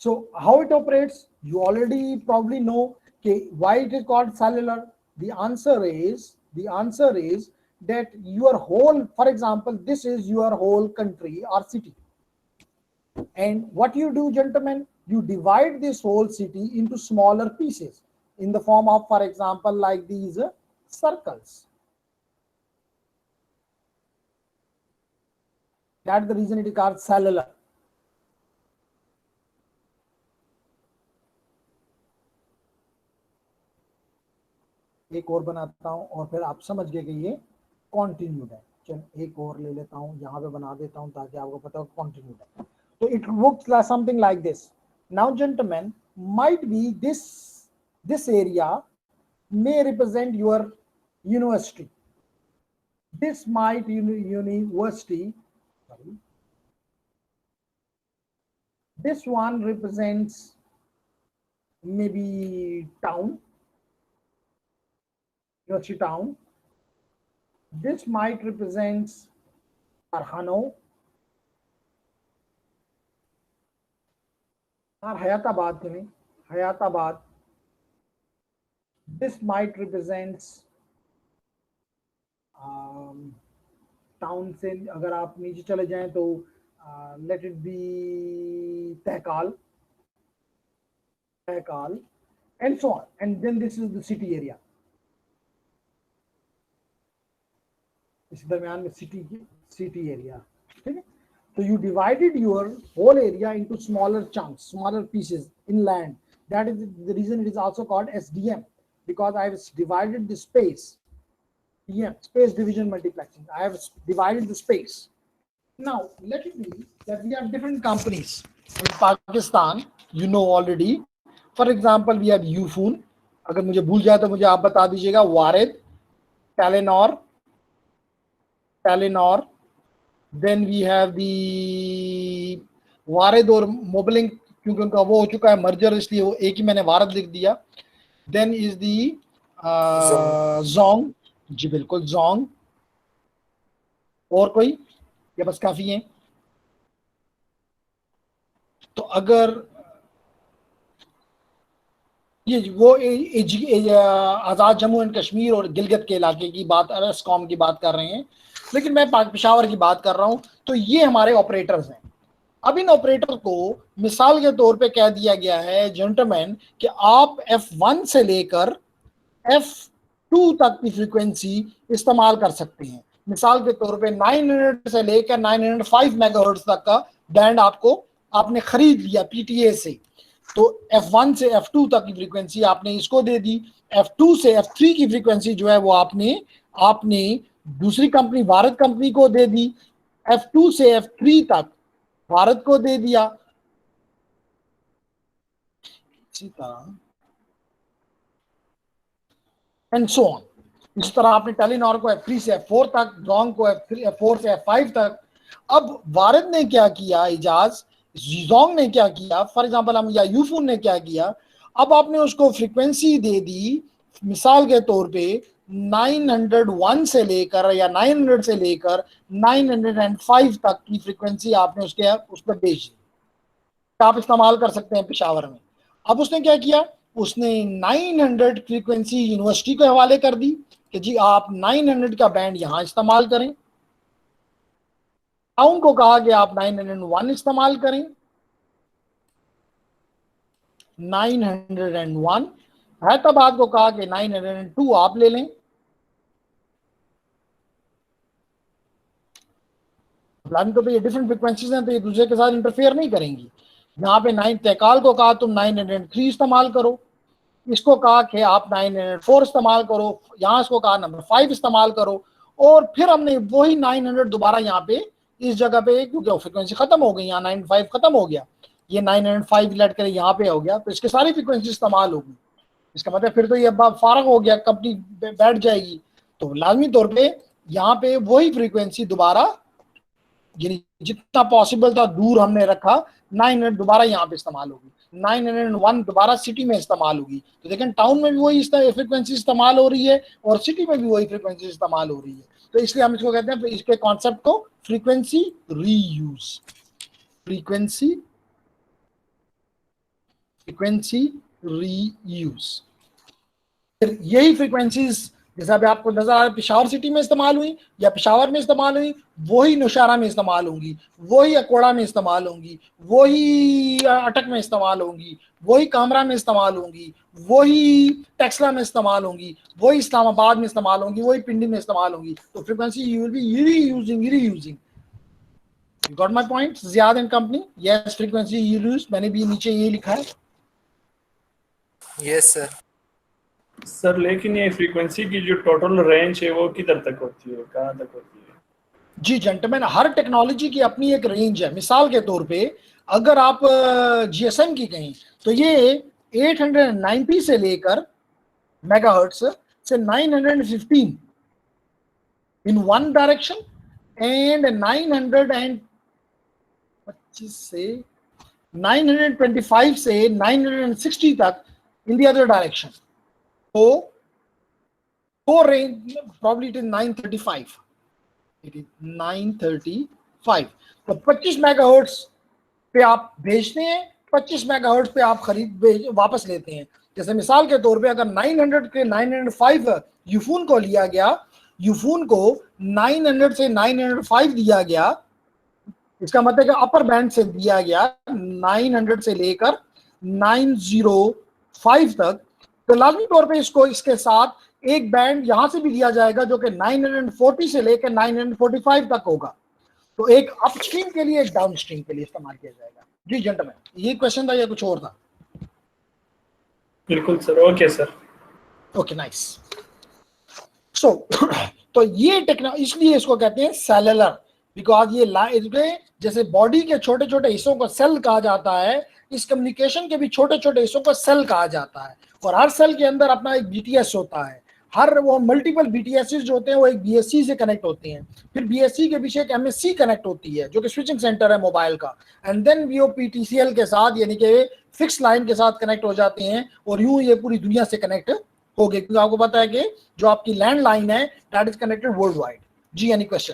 A: so how it operates, you already probably know why it is called cellular. The answer is that your whole, for example, this is your whole country or city, and what you do, gentlemen, you divide this whole city into smaller pieces in the form of, for example, like these circles. That's the reason it is called cellular. एक और बनाता हूं और फिर आप समझ गए कि ये कॉन्टिन्यूड है। चल एक और ले लेता हूं, यहाँ पे बना देता हूं ताकि आपको पता हो कॉन्टिन्यूड है। तो it works like something like this. Now gentleman, might be this area may represent your university. This might university, sorry, this one represents maybe town, University town. This might represent Arhano or Hayatabad. Hayatabad. This might represent town से अगर आप नीचे चले जाएं तो let it be Tehkal, and so on. And then this is the city area. इस दरमियान में सिटी एरिया, ठीक है। So you divided your whole area into smaller chunks, smaller pieces in land. That is the reason it is also called SDM, because I have divided the space. Yeah, space division multiplexing. I have divided the space. Now let it be that we have different companies in Pakistan. You know already. For example, we have Ufone. अगर मुझे भूल जाए तो मुझे आप बता दीजिएगा। वारिद, Telenor, then we have the वारिद और मोबलिंक, क्योंकि उनका वो हो चुका है मर्जर, इसलिए वो एक ही मैंने वारिद लिख दिया। देन इज दी जोंग, जी बिल्कुल जोंग। और कोई या बस काफी है? तो अगर ये वो आज़ाद जम्मू एंड कश्मीर और गिलगित के इलाके की बात, अरसकॉम की बात कर रहे हैं, लेकिन मैं पेशावर की बात कर रहा हूं। तो ये हमारे ऑपरेटर्स हैं। अब इन ऑपरेटर को मिसाल के तौर पे कह दिया गया है जेंटलमैन कि आप F1 से लेकर F2 तक की फ्रीक्वेंसी इस्तेमाल कर सकते हैं। मिसाल के तौर पे 900 से लेकर 905 मेगाहर्ट्ज तक का बैंड आपने खरीद लिया PTA से, तो F1 से F2 तक की फ्रीक्वेंसी आपने इसको दे दी। F2 से F3 की फ्रीक्वेंसी जो है वो आपने दूसरी कंपनी भारत कंपनी को दे दी। F2 से F3 तक भारत को दे दिया। इसी तरह एंड सो ऑन। इस तरह आपने टेलीनॉर को F3 से F4 तक, जोंग को F4 से F5 तक। अब भारत ने क्या किया, इजाज जोंग ने क्या किया, फॉर एग्जांपल हम या यूफोन ने क्या किया, अब आपने उसको फ्रीक्वेंसी दे दी मिसाल के तौर पे 901 से लेकर या 900 से लेकर 905 तक की फ्रीक्वेंसी आपने उस पर भेज दी, आप इस्तेमाल कर सकते हैं पेशावर में। अब उसने क्या किया, उसने 900 फ्रीक्वेंसी यूनिवर्सिटी को हवाले कर दी कि जी आप 900 का बैंड यहां इस्तेमाल करें। टाउन को कहा कि आप 901 इस्तेमाल करें, 901। हैदराबाद को कहा कि 902 आप ले लें। तो ये डिफरेंट फ्रीक्वेंसीज हैं, तो ये दूसरे के साथ इंटरफेयर नहीं करेंगी। यहाँ पे 9 तहकाल को कहा तुम 903 इस्तेमाल करो, इसको कहा कि आप 904 इस्तेमाल करो, यहाँ इसको कहा नंबर 5 इस्तेमाल करो, और फिर हमने वही 900 दोबारा यहाँ पे इस जगह पे क्योंकि फ्रीक्वेंसी खत्म हो गई, यहाँ 905 खत्म हो गया, ये 905 लेट कर यहाँ पे हो गया, तो इसके सारी फ्रीक्वेंसी इस्तेमाल होगी। इसका मतलब फिर तो ये अब फारग हो गया, कंपनी बैठ जाएगी। तो लाजमी तौर पे यहाँ पे वही फ्रीक्वेंसी दोबारा, यानी जितना पॉसिबल था दूर हमने रखा, 900 दोबारा यहाँ पे इस्तेमाल होगी, 901 दोबारा सिटी में इस्तेमाल होगी। तो देखें टाउन में भी वही फ्रीक्वेंसी इस्तेमाल हो रही है और सिटी में भी वही फ्रीक्वेंसी इस्तेमाल हो रही है। तो इसलिए हम इसको कहते हैं, इसके कॉन्सेप्ट को फ्रीक्वेंसी रीयूज, फ्रीक्वेंसी रीयूज। फिर यही फ्रीक्वेंसीज जैसे अभी आपको नजर आ रहा है पिशावर सिटी में इस्तेमाल हुई या पिशावर में इस्तेमाल हुई, वही नौशहरा में इस्तेमाल होंगी, वही अकोड़ा में इस्तेमाल होंगी, वही अटक में इस्तेमाल होंगी, वही कामरा में इस्तेमाल होंगी, वही टेक्सला में इस्तेमाल होंगी, वही इस्लामाबाद में इस्तेमाल होंगी, वही पिंडी में इस्तेमाल होंगी। तो frequency you will be reusing. You got my point? Ziyad and company, yes frequency use, मैंने भी नीचे ये लिखा है।
C: Yes sir.
E: सर लेकिन ये फ्रीक्वेंसी की जो टोटल रेंज है वो किधर तक होती है, कहाँ तक होती है?
A: जी जेंटलमैन, हर टेक्नोलॉजी की अपनी एक रेंज है। मिसाल के तौर पे अगर आप जीएसएम की कहें तो ये 890 से लेकर मेगाहर्ट्ज से 915 इन वन डायरेक्शन एंड 925 से 925 से 960 तक इन द अदर डायरेक्शन। तो range probably it is 935, it is 935। तो 25 मेगाहर्ट्ज पे आप भेजते हैं, 25 मेगाहर्ट्ज पे आप वापस लेते हैं। जैसे मिसाल के तौर पे अगर 900 के 905 यूफोन को लिया गया, यूफोन को 900 से 905 दिया गया, इसका मतलब कि अपर बैंड से दिया गया 900 से लेकर 905 तक, तो लाजमी तौर पे इसको इसके साथ एक बैंड यहां से भी दिया जाएगा जो कि 940 से लेकर 945 तक होगा। तो एक अपस्ट्रीम के लिए, एक डाउनस्ट्रीम के लिए इस्तेमाल किया जाएगा। जी जेंटलमैन, ये क्वेश्चन था या कुछ और था?
E: बिल्कुल sir, okay sir,
A: okay nice. So तो ये टेक्नोलॉजी, इसलिए इसको कहते हैं सेलुलर, बिकॉज ये जैसे बॉडी के छोटे छोटे हिस्सों को सेल कहा जाता है, इस कम्युनिकेशन के भी छोटे छोटे हिस्सों को सेल कहा जाता है। और हर सेल के अंदर अपना एक बीटीएस होता है, हर वो मल्टीपल बीटीएस जो होते हैं वो एक बीएससी से कनेक्ट होते हैं, फिर बीएससी के पीछे एक एमएससी कनेक्ट होती है जो कि स्विचिंग सेंटर है मोबाइल का, एंड देन वो पीटीसीएल के साथ यानी कि फिक्स लाइन के साथ कनेक्ट हो जाते हैं, और यूं ये पूरी दुनिया से कनेक्ट हो गए, क्योंकि आपको पता है कि जो आपकी लैंड लाइन है that is connected worldwide. जी any question?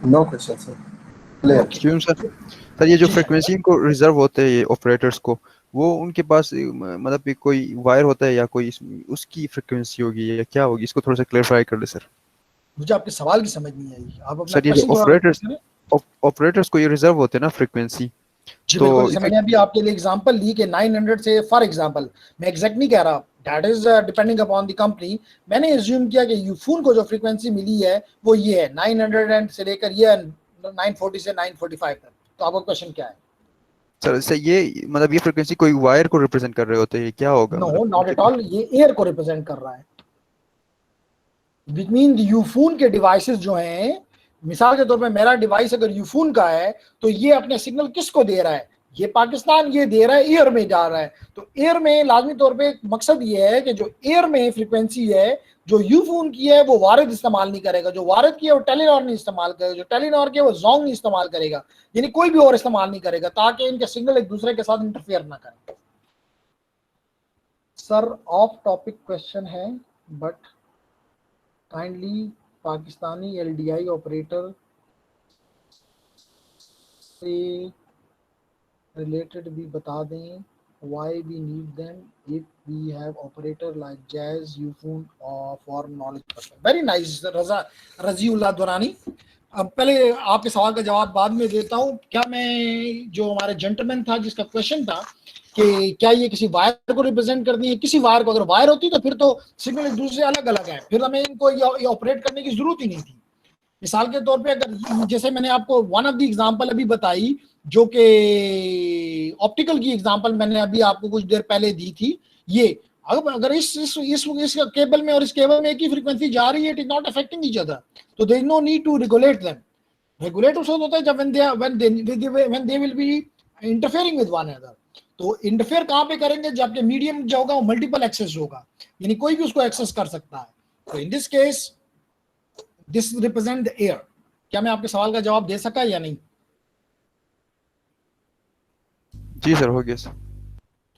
F: No question sir, clear.
B: क्यों सर? सर ये जो फ्रीक्वेंसी को रिजर्व होते हैं ये ऑपरेटर्स को, वो उनके पास मतलब कि कोई वायर होता है या कोई उसकी फ्रीक्वेंसी होगी या क्या होगी? इसको थोड़ा सा क्लैरिफाई कर दे सर।
A: मुझे आपके सवाल की समझ नहीं आई। आप अपना
B: सर ये जो ऑपरेटर्स को ये रिजर्व होते हैं ना फ्रीक्वेंसी,
A: तो मैंने अभी आपके लिए एग्जांपल ली कि 900 से, फॉर एग्जांपल मैं एग्जैक्ट नहीं कह रहा, that is depending upon the company, मैंने अज्यूम किया कि यूफोन को जो फ्रीक्वेंसी मिली है वो ये है 900 से लेकर ये 940 से 945 तक। तो आपका क्वेश्चन क्या है?
B: सर ये मतलब ये फ्रीक्वेंसी कोई वायर को रिप्रेजेंट कर रहे होते हैं, क्या होगा?
A: नो नॉट एट ऑल, ये एयर को रिप्रेजेंट कर रहा है। विच मीन यूफोन के डिवाइसेस जो हैं, मिसाल के तौर पे मेरा डिवाइस अगर यूफोन का है तो ये अपने सिग्नल किसको दे रहा है? ये पाकिस्तान ये दे रहा है, एयर में जा रहा है। तो एयर में लाजमी तौर पे मकसद ये है कि जो एयर में फ्रीक्वेंसी है जो यूफोन की है वो वारिद इस्तेमाल नहीं करेगा, जो वारिद की है वो टेलीनॉर नहीं इस्तेमाल करेगा, जो टेलीनॉर की है वो जोंग नहीं इस्तेमाल करेगा, यानी कोई भी और इस्तेमाल नहीं करेगा, ताकि इनके सिग्नल एक दूसरे के साथ इंटरफेयर ना करें। सर ऑफ टॉपिक क्वेश्चन है, बट काइंडली पाकिस्तानी एलडीआई ऑपरेटर से रिलेटेड भी बता दें, why we need them if we have operator like Jazz, Ufone or for knowledge person. Very nice रजीउल्लाह Durrani. अब पहले आपके सवाल का जवाब बाद में देता हूँ। क्या मैं जो हमारे जेंटलमैन था जिसका क्वेश्चन था कि क्या ये किसी वायर को रिप्रेजेंट करती है? किसी वायर को, अगर वायर होती तो फिर तो सिग्नल एक दूसरे से अलग अलग है, फिर हमें इनको ये ऑपरेट करने की जरूरत ही नहीं थी। मिसाल के तौर पे अगर जैसे मैंने आपको वन ऑफ द एग्जांपल अभी बताई जो कि ऑप्टिकल की एग्जांपल मैंने अभी आपको कुछ देर पहले दी थी, ये अगर इस केबल में और इस केबल में एक ही फ्रीक्वेंसी जा रही है, it is not affecting each other, तो there is no need to regulate them. Regulate उस वक्त होता है जब when they will be interfering with one another। तो इंटरफेयर कहाँ पे करेंगे? जब आपके मीडियम जो होगा वो मल्टीपल एक्सेस होगा, यानी कोई भी उसको एक्सेस कर सकता है। तो in this case this represent the air. क्या मैं आपके सवाल का जवाब दे सका या नहीं?
B: जी सर, हो गया sir.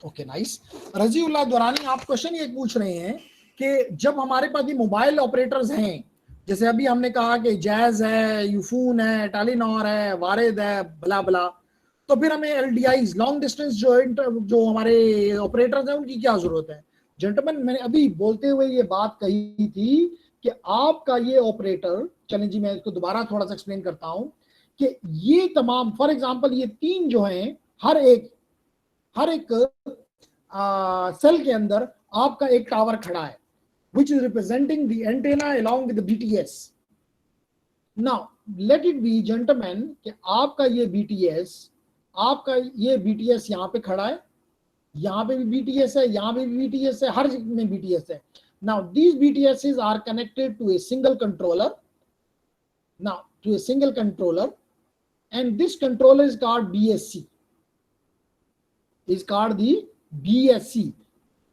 A: Okay nice. Raziullah Durrani, आप क्वेश्चन ये पूछ रहे हैं कि जब हमारे पास ये मोबाइल ऑपरेटर्स हैं, जैसे अभी हमने कहा कि जैज है, यूफोन है, टेलीनॉर है, वारिद है, बला बला, तो फिर हमें एलडीआईज लॉन्ग डिस्टेंस जो हमारे ऑपरेटर्स हैं उनकी क्या जरूरत है? जेंटलमैन, मैंने अभी बोलते हुए ये बात कही थी कि आपका ये ऑपरेटर, चलें जी मैं इसको दोबारा थोड़ा सा एक्सप्लेन करता हूं कि ये तमाम, फॉर एग्जांपल ये तीन जो हैं, हर एक सेल के अंदर आपका एक टावर खड़ा है which is representing the antenna along with the BTS। now let it be gentlemen कि आपका ये BTS यहाँ पे खड़ा है, यहाँ पे भी BTS है, यहाँ पे भी BTS है, हर जगह में BTS है। now these BTSs are connected to a single controller, and this controller is called BSC,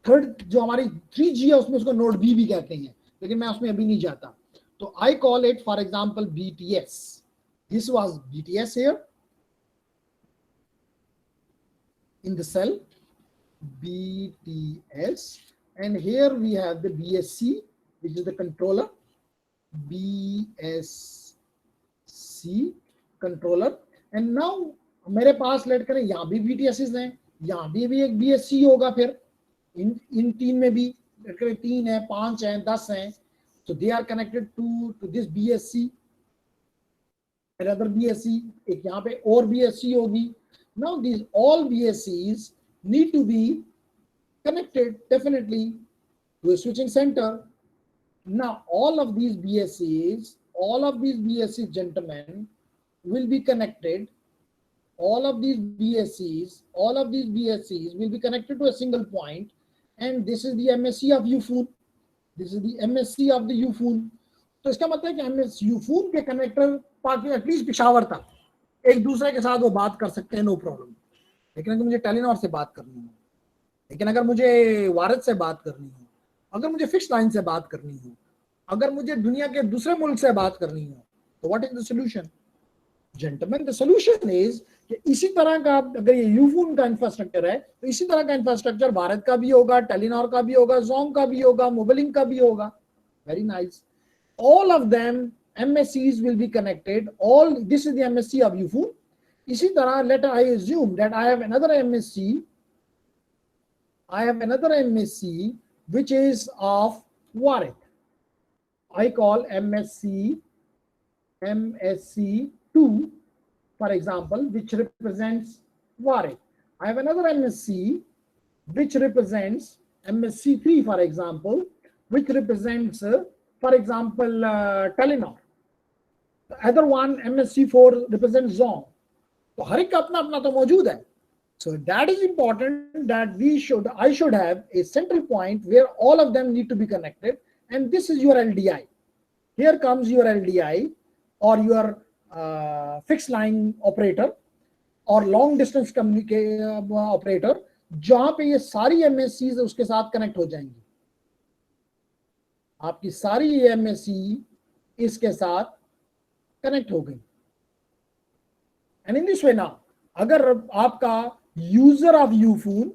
A: third जो हमारी 3G है उसमें उसको नोड बी भी कहते हैं, लेकिन मैं उसमें अभी नहीं जाता। तो आई call it for example BTS। This was BTS here in the cell, BTS, and here we have the BSC which is the controller, BSC controller, and now मेरे पास लेट करें यहाँ भी BTSs हैं, यहाँ भी एक BSC होगा, फिर इन तीन में भी 3 है, 5 है, 10 हैं, so they are connected to this BSC, another BSC, एक यहाँ पे और BSC होगी। now these all BSCs need to be connected definitely to a switching center। now all of these BSCs gentlemen will be connected, all of these BSCs will be connected to a single point, and this is the MSC of UFON, तो इसका मतलब है कि MS UFOन के connector at least Peshawar तक एक दूसरे के साथ वो बात कर सकते हैं, नो प्रॉब्लम। लेकिन अगर मुझे टेलीनॉर से बात करनी हो, लेकिन अगर मुझे वारिद से बात करनी हो, अगर मुझे फिक्स लाइन से बात करनी हो, अगर मुझे दुनिया के दूसरे मुल्क से बात करनी हो, तो what is the solution? Gentleman, the solution is कि इसी तरह का, अगर ये यूफोन का इंफ्रास्ट्रक्चर है तो इसी तरह का इंफ्रास्ट्रक्चर भारत का भी होगा, टेलीनॉर का भी होगा, जोंग का भी होगा, मोबिलिंक का भी होगा। Very nice. all of them MSCs will be connected, all this is the MSC of UFON। इसी तरह let I assume that I have another MSC which is of Warid, I call MSC 2 for example, which represents Warid. I have another MSC which represents MSC 3 for example, which represents for example Telenor. The other one MSC 4 represents Zong. तो हर एक का अपना अपना तो मौजूद है। So that is important that I should have a central point where all of them need to be connected, and this is your LDI. Here comes your LDI or your fixed line operator or long distance operator, जहां पे ये सारी MSCs उसके साथ connect हो जाएंगी। आपकी सारी MSC इसके साथ कनेक्ट हो गई। And in this way now, अगर आपका user of UFON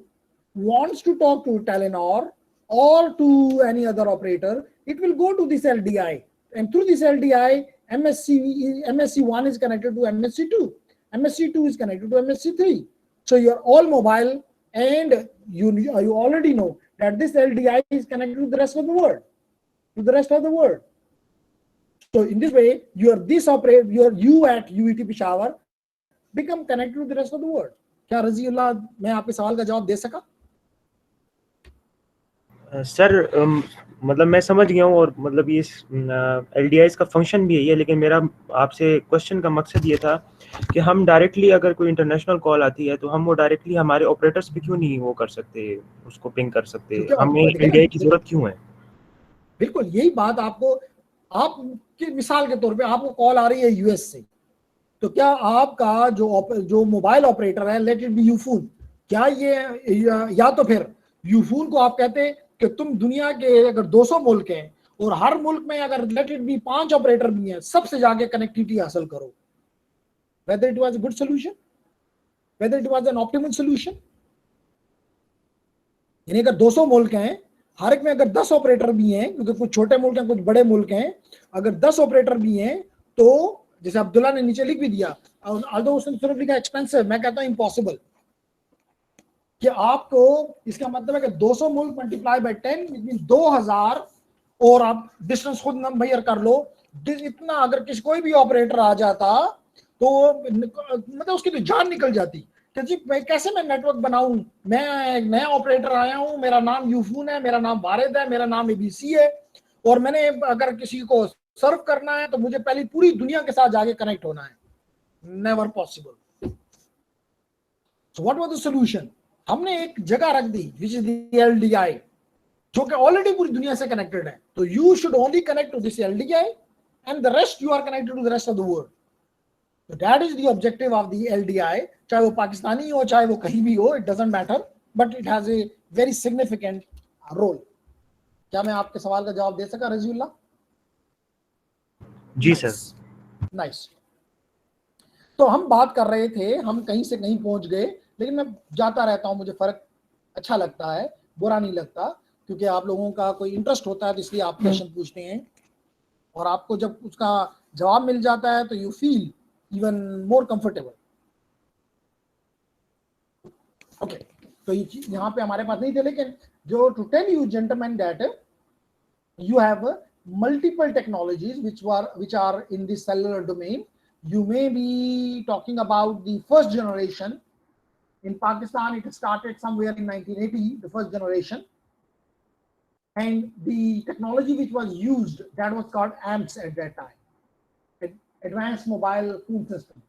A: wants to talk to Telenor or to any other operator, it will go to this LDI, and through this LDI, MSC1 is connected to MSC2, MSC2 is connected to MSC3. So you're all mobile, and you already know that this LDI is connected to the rest of the world, So in this way, you at UET Peshawar become connected to the rest of the world. क्या रजीउल्लाह मैं आपके सवाल का जवाब दे सका?
E: Sir
G: मतलब मैं समझ गया हूँ, और मतलब ये LDIs का फंक्शन भी यही है, लेकिन मेरा आपसे क्वेश्चन का मकसद ये था कि हम डायरेक्टली अगर कोई इंटरनेशनल कॉल आती है तो हम वो डायरेक्टली हमारे ऑपरेटर्स पे क्यों नहीं वो कर सकते, उसको पिंग कर सकते,
A: क्योंकि
G: हमें
A: again,
G: LDI की जरूरत क्यों है?
A: बिल्कुल यही बात आपको, आपकी मिसाल के तौर पे आपको कॉल आ रही है यूएस से, तो क्या आपका जो मोबाइल ऑपरेटर है, लेट इट बी यूफोन, क्या ये या तो फिर यूफोन को आप कहते हैं कि तुम दुनिया के अगर 200 मुल्क हैं और हर मुल्क में अगर लेट इट बी 5 ऑपरेटर भी हैं, सबसे जाके कनेक्टिविटी हासिल करो, whether it was a good solution, whether it was an optimal solution? यानी अगर 200 मुल्क हैं, हर एक में अगर 10 ऑपरेटर भी हैं, क्योंकि कुछ छोटे मुल्क हैं कुछ बड़े मुल्क हैं, अगर 10 ऑपरेटर भी हैं, तो जैसे अब्दुल्ला ने नीचे लिख भी दिया, although उसने सिर्फ लिखा एक्सपेंसिव, मैं कहता हूं इम्पॉसिबल, कि आपको इसका मतलब है कि 200 मुल्क मल्टीप्लाई बाय 10 मीन 2000, और आप डिस्टेंस खुद मेजर कर लो, इतना अगर किसी कोई भी ऑपरेटर आ जाता तो मतलब उसकी तो जान निकल जाती कि जी मैं कैसे मैं नेटवर्क बनाऊं, मैं एक नया ऑपरेटर आया हूं, मेरा नाम यूफून है, मेरा नाम वारिद है, मेरा नाम ABC है, और मैंने अगर किसी को सर्व करना है तो मुझे पहले पूरी दुनिया के साथ जाके कनेक्ट होना है, never possible. So what was the solution? हमने एक जगह रख दी विच इज द LDI, जो कि ऑलरेडी पूरी दुनिया से कनेक्टेड है, तो you should only connect to this LDI and the rest you are connected to the rest of the world. So that is the objective of the LDI, चाहे वो पाकिस्तानी हो चाहे वो कहीं भी हो, it doesn't matter, but it has a very significant role. क्या मैं आपके सवाल का जवाब दे सका रजीउल्लाह?
G: जी सर।
A: नाइस। तो हम बात कर रहे थे, हम कहीं से कहीं पहुंच गए, लेकिन मैं जाता रहता हूं, मुझे फर्क अच्छा लगता है, बुरा नहीं लगता, क्योंकि आप लोगों का कोई इंटरेस्ट होता है तो इसलिए आप क्वेश्चन पूछते हैं, और आपको जब उसका जवाब मिल जाता है तो you feel even more comfortable. Okay, तो यहाँ पे हमारे पास नहीं थे, लेकिन जो to tell you gentlemen that you have multiple technologies which are in the cellular domain. You may be talking about the first generation. In Pakistan, it started somewhere in 1980, the first generation. And the technology which was used, that was called AMPS at that time. Advanced Mobile Phone System.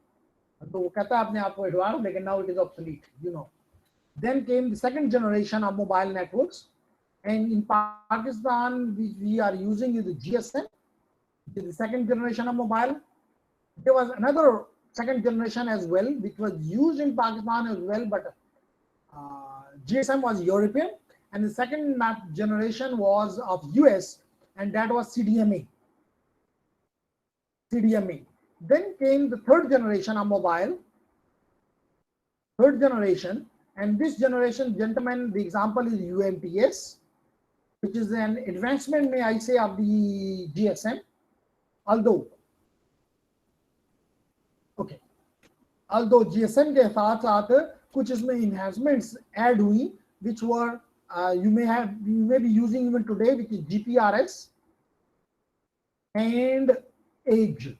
A: तो वो कहता है अपने आप को advance, लेकिन now it is obsolete, you know. Then came the second generation of mobile networks, and in Pakistan we are using the GSM, which is the second generation of mobile. There was another second generation as well, which was used in Pakistan as well, but GSM was European, and the second generation was of US, and that was CDMA. Then came the third generation of mobile, and this generation, gentlemen, the example is UMTS, which is an advancement, may I say, of the GSM, although GSM के साथ साथ कुछ इसमें enhancements add हुई, which were you may be using even today, which is GPRS and Edge.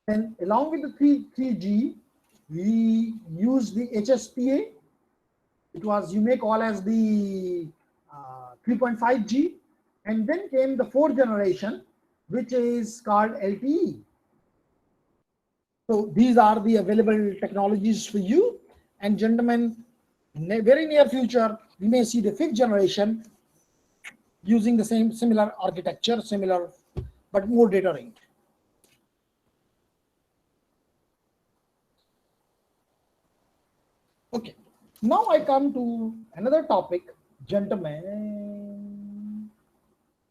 A: And along with the 3G, we use the HSPA. It was, you may call as the 3.5G. And then came the fourth generation, which is called LTE. So these are the available technologies for you. And gentlemen, in the very near future, we may see the fifth generation using the similar architecture, but more data range. Okay, now I come to another topic, gentlemen.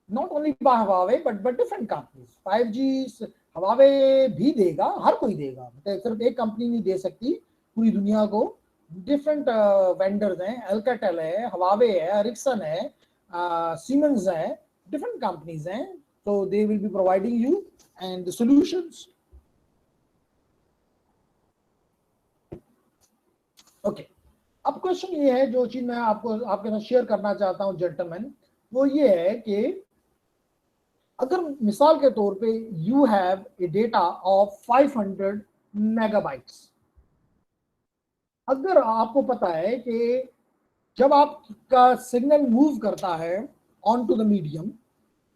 A: Not only by Huawei, but different companies. 5G Huawei भी देगा, हर कोई देगा, मतलब सिर्फ एक company नहीं दे सकती पूरी दुनिया को. डिफरेंट वेंडर्स हैं, Alcatel है, Huawei है, Ericsson है, Siemens है, different companies हैं, so they will be providing you and the solutions. Okay, अब क्वेश्चन ये है, जो चीज मैं आपके साथ शेयर करना चाहता हूं जेंटलमैन, वो ये है कि अगर मिसाल के तौर पे you have a data of 500 megabytes, अगर आपको पता है कि जब आपका सिग्नल मूव करता है ऑन टू द मीडियम,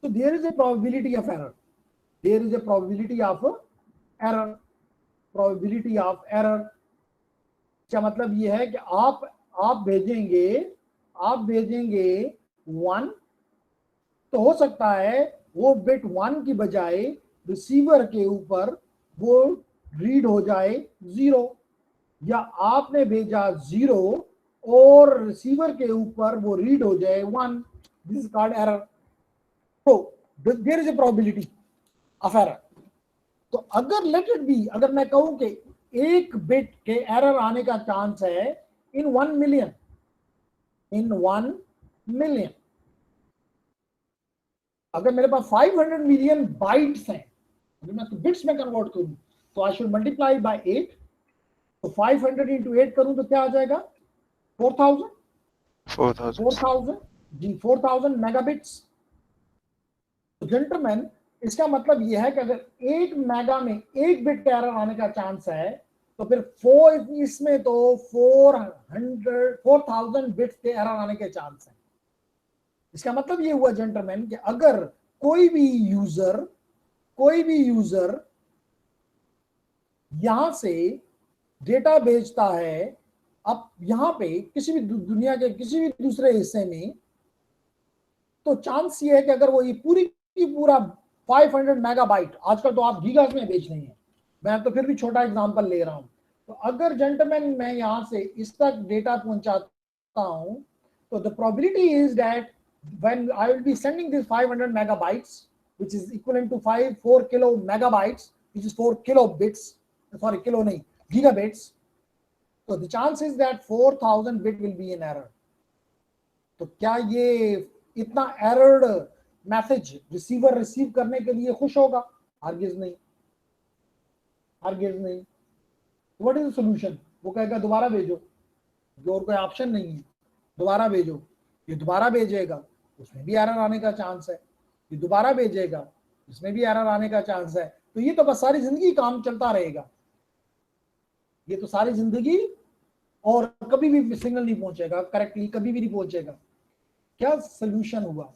A: तो there is a probability of error, there is a probability of error, probability of error. क्या मतलब ये है कि आप भेजेंगे 1, तो हो सकता है वो बिट 1 की बजाय रिसीवर के ऊपर वो रीड हो जाए 0, या आपने भेजा 0 और रिसीवर के ऊपर वो रीड हो जाए 1, दिस इज कॉल्ड एरर। तो there is a probability of error. तो अगर लेट इट बी, अगर मैं कहूं कि एक बिट के एरर आने का चांस है इन 1 मिलियन, इन 1 मिलियन, अगर मेरे पास 500 मिलियन बाइट्स हैं, अगर मैं तो बिट्स में कन्वर्ट करूं, तो आई शुड मल्टीप्लाई बाय 8, तो 500 इंटू 8 करूं तो क्या आ जाएगा 4000, 4000 जी, 4000 मेगाबिट्स। तो जेंटलमैन, इसका मतलब यह है कि अगर 1 मेगा में 1 बिट का एरर आने का चांस है, तो फिर 4 इसमें तो 4000 बिट्स के एरर आने के चांस है। इसका मतलब ये हुआ जेंटलमैन कि अगर कोई भी यूजर यहां से डेटा भेजता है अब यहां पे किसी भी दुनिया के किसी भी दूसरे हिस्से में, तो चांस ये है कि अगर वो ये पूरी की पूरा 500 मेगाबाइट, आजकल तो आप गीगास में भेज रहे हैं, मैं तो फिर भी छोटा एग्जांपल ले रहा हूं, तो अगर जेंटलमैन मैं यहां से इस तक डेटा पहुंचाता हूं, तो the probability is that when I will be sending this 500 megabytes, which is equivalent to 4 kilo megabytes, which is 4 kilobits, sorry, kilo nahi, gigabits. So the chance is that 4000 bit will be in error. तो क्या ये इतना एरर्ड message receiver receive करने के लिए खुश होगा? हरगिज नहीं, हरगिज नहीं। What is the solution? वो कहेगा दोबारा भेजो, जो और कोई ऑप्शन नहीं है, दोबारा भेजो। ये दोबारा भेजेगा, उसमें भी एरर आने का चांस है, ये दोबारा भेजेगा, इसमें भी एरर आने का चांस है। तो ये तो बस सारी जिंदगी काम चलता रहेगा, ये तो सारी जिंदगी, और कभी भी सिग्नल नहीं पहुंचेगा करेक्टली, कभी भी नहीं पहुंचेगा। क्या सोल्यूशन हुआ?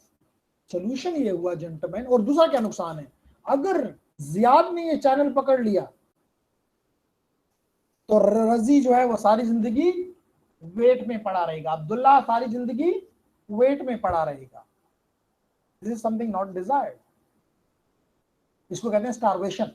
A: सोल्यूशन ये हुआ जेंटलमैन, और दूसरा क्या नुकसान है, अगर जियाद ने ये चैनल पकड़ लिया तो रजी जो है वो सारी जिंदगी वेट में पड़ा रहेगा, अब्दुल्ला सारी जिंदगी वेट में पड़ा रहेगा। This is something not desired, इसको कहते हैं स्टारवेशन।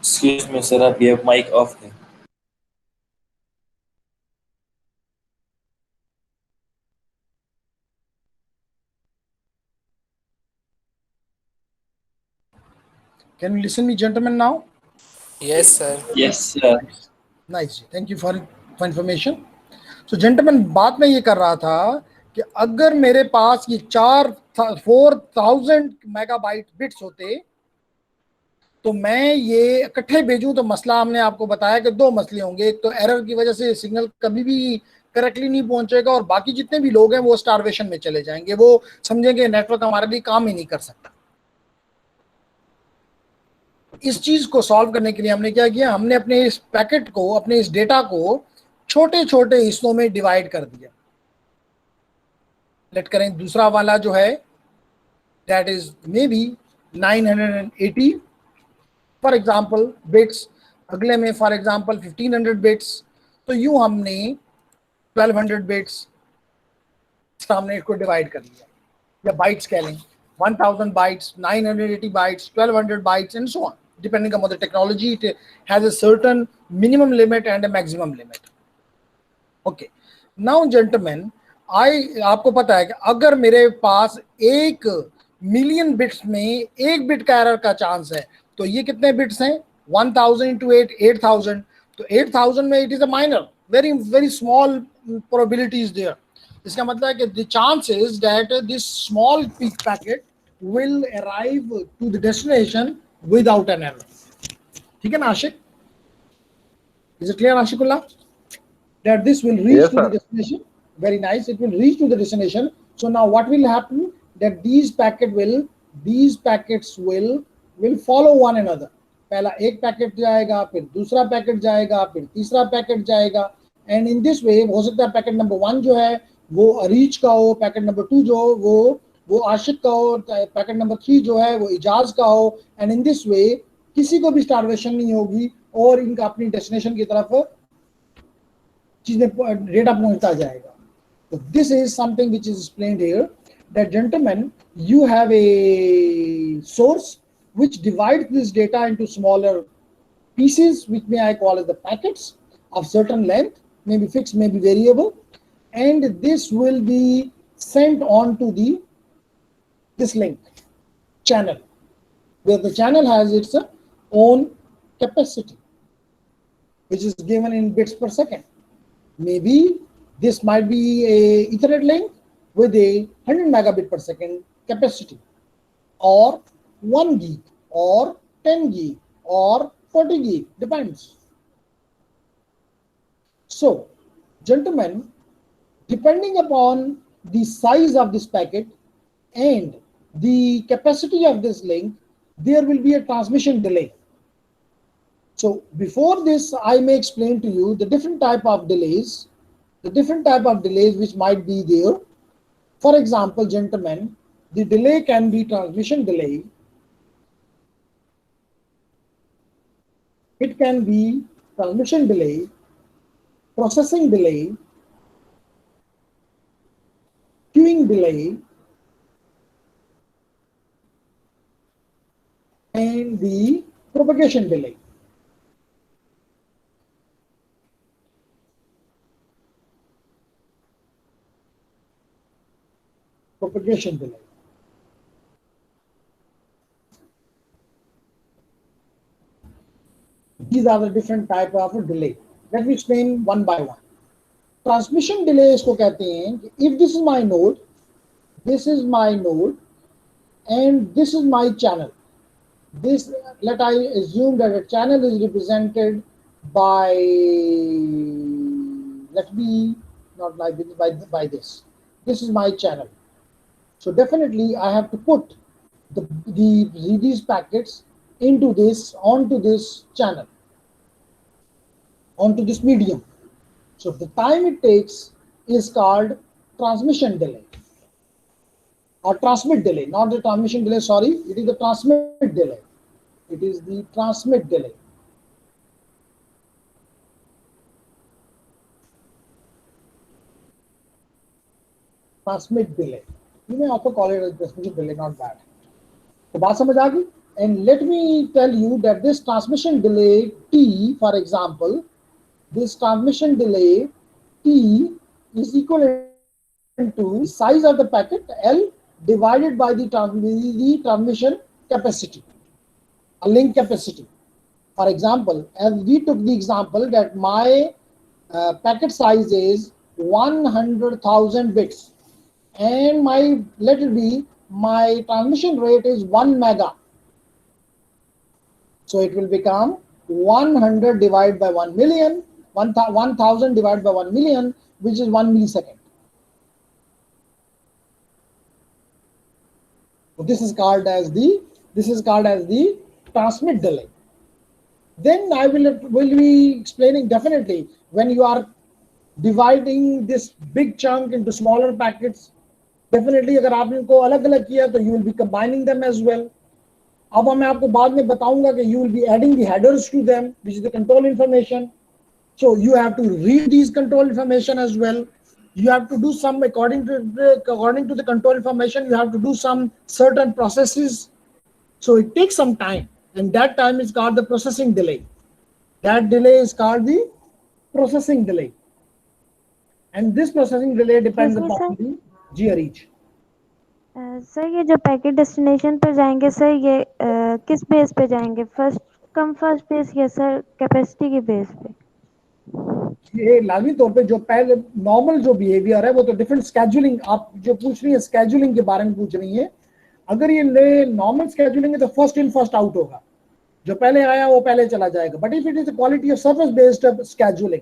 H: एक्सक्यूज मी सर, आपकी माइक ऑफ है।
A: Can you listen me, gentlemen, now?
C: Yes sir.
H: Yes sir.
A: Nice. Thank you for information. So, gentlemen, बात मैं ये कर रहा था कि अगर मेरे पास ये 4,000 मेगाबाइट बिट्स होते तो मैं ये इकट्ठे भेजूं तो मसला हमने आपको बताया कि दो मसले होंगे। एक तो एरर की वजह से सिग्नल कभी भी करेक्टली नहीं पहुंचेगा और बाकी जितने भी लोग हैं वो स्टारवेशन में चले जाएंगे, वो समझेंगे नेटवर्क हमारे लिए काम ही नहीं कर सकता। इस चीज को सॉल्व करने के लिए हमने क्या किया, हमने अपने इस पैकेट को, अपने इस डेटा को छोटे छोटे हिस्सों में डिवाइड कर दिया। लेट करें दूसरा वाला जो है that is may be 980 for example bits, अगले में फॉर एग्जाम्पल 1500 बिट्स। तो यूं हमने 1200 बिट्स हमने इसको डिवाइड कर लिया, या बाइट्स कह लें, 1000 bytes, 980 bytes, 1200 bytes, and so on. Depending upon the technology, it has a certain minimum limit and a maximum limit. Okay. Now, gentlemen, आपको पता है कि अगर मेरे पास 1 मिलियन बिट्स में 1 बिट का एरर का चांस है, तो ये कितने बिट्स हैं? 1000 into 8, 8000. तो 8000 में it is a minor, very small probability is there. इसका मतलब है कि the chances that this small peak packet will arrive to the destination without an error. ठीक है ना आशिक? Is it clear, Ashikullah? That this will reach to the destination. Very nice. It will reach to the destination. So now what will happen? That these packets will follow one another. पहला एक packet जाएगा, फिर दूसरा packet जाएगा, फिर तीसरा packet जाएगा, and in this way हो सकता है पैकेट नंबर 1 जो है वो अरीज का हो, पैकेट नंबर 2 जो हो वो आशिक का हो, पैकेट नंबर 3 जो है वो इजाज का हो, एंड इन दिस वे किसी को भी स्टारवेशन नहीं होगी और इनका अपनी डेस्टिनेशन की तरफ चीजें डेटा पहुंचता जाएगा। So this is something which is explained here, that gentlemen, you have a source which divides this data into smaller pieces, which may I call as the packets of certain length, maybe fixed, maybe variable, and this will be sent on to this link channel, where the channel has its own capacity, which is given in bits per second. Maybe this might be a Ethernet link with a 100 megabit per second capacity, or 1 gig, or 10 gig, or 40 gig, depends. So, gentlemen, depending upon the size of this packet and the capacity of this link, there will be a transmission delay. So before this, I may explain to you the different type of delays which might be there. For example, gentlemen, the delay can be transmission delay. It can be transmission delay, processing delay, queuing delay, and the propagation delay. Propagation delay. These are the different type of delay. Let me explain one by one. Transmission delay इसको कहते हैं कि if this is my node, and this is my channel. This, let I assume that a channel is represented by, let me not like this, by this. This is my channel. So definitely I have to put these packets onto this channel, onto this medium. So the time it takes is called transmission delay, or transmit delay, not the transmission delay, sorry, it is the transmit delay. It is the transmit delay. Transmit delay. You may also call it a transmission delay, not bad. तो बात समझ आ गई? And let me tell you that this transmission delay T, for example, this transmission delay T is equivalent to size of the packet L divided by the transmission capacity, a link capacity. For example, as we took the example that my packet size is 100,000 bits and let it be my transmission rate is 1 mega. So it will become 100 divided by 1 million, 1000 divided by 1 million, which is 1 millisecond. So this is called as the transmit delay. Then I will be explaining definitely when you are dividing this big chunk into smaller packets. Definitely अगर आपने इनको अलग अलग किया तो you will be combining them as well. अब मैं आपको बाद में बताऊंगा कि you will be adding the headers to them, which is the control information. So you have to read these control information as well. You have to do some according to the control information. You have to do some certain processes. So it takes some time, and that time is called the processing delay. That delay is called the processing delay, and this processing delay depends
D: Excuse me,
A: upon
D: sir.
A: the GR each.
D: Sir ये जो packet destination पर जाएंगे sir ये किस base पे जाएंगे, first come first base या sir capacity के बेस पे?
A: ये लाजमी तौर पे जो पहले नॉर्मल जो बिहेवियर है वो तो डिफरेंट स्केड्यूलिंग, आप जो पूछ रही है स्केड्यूलिंग के बारे में पूछ रही है। अगर ये नॉर्मल स्केड्यूलिंग है तो फर्स्ट इन फर्स्ट आउट होगा, जो पहले आया वो पहले चला जाएगा। But if it is quality of service based scheduling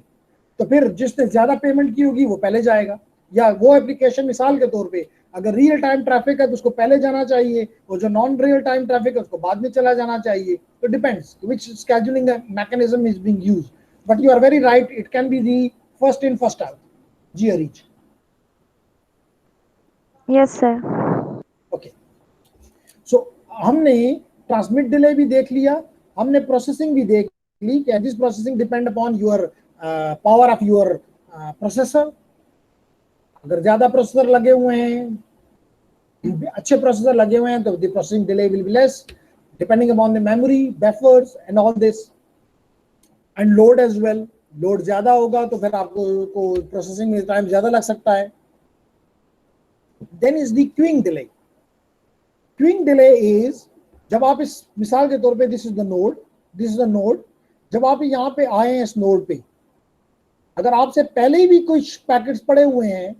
A: तो फिर जिसने ज्यादा पेमेंट की होगी वो पहले जाएगा, या वो एप्लीकेशन मिसाल के तौर पे अगर रियल टाइम ट्रैफिक है तो उसको पहले जाना चाहिए, और जो नॉन रियल टाइम ट्रैफिक है उसको बाद में चला जाना चाहिए। तो depends which scheduling mechanism is being used, but you are very right, it can be the first in first out GR each.
D: Yes sir.
A: Okay, so हमने ट्रांसमिट डिले भी देख लिया, हमने प्रोसेसिंग भी देख ली कि this processing depend upon your power of your processor. अगर ज्यादा प्रोसेसर लगे हुए हैं, अच्छे प्रोसेसर लगे हुए हैं तो the processing delay will be less depending upon the memory, buffers and all this, and load as well. Load ज्यादा होगा तो फिर आपको प्रोसेसिंग में टाइम ज्यादा लग सकता है। Then is the queuing delay. Queuing delay is जब आप इस मिसाल के तौर पे दिस इज द नोड, जब आप यहाँ पे आए हैं इस नोड पे, अगर आपसे पहले ही भी कुछ पैकेट्स पड़े हुए हैं,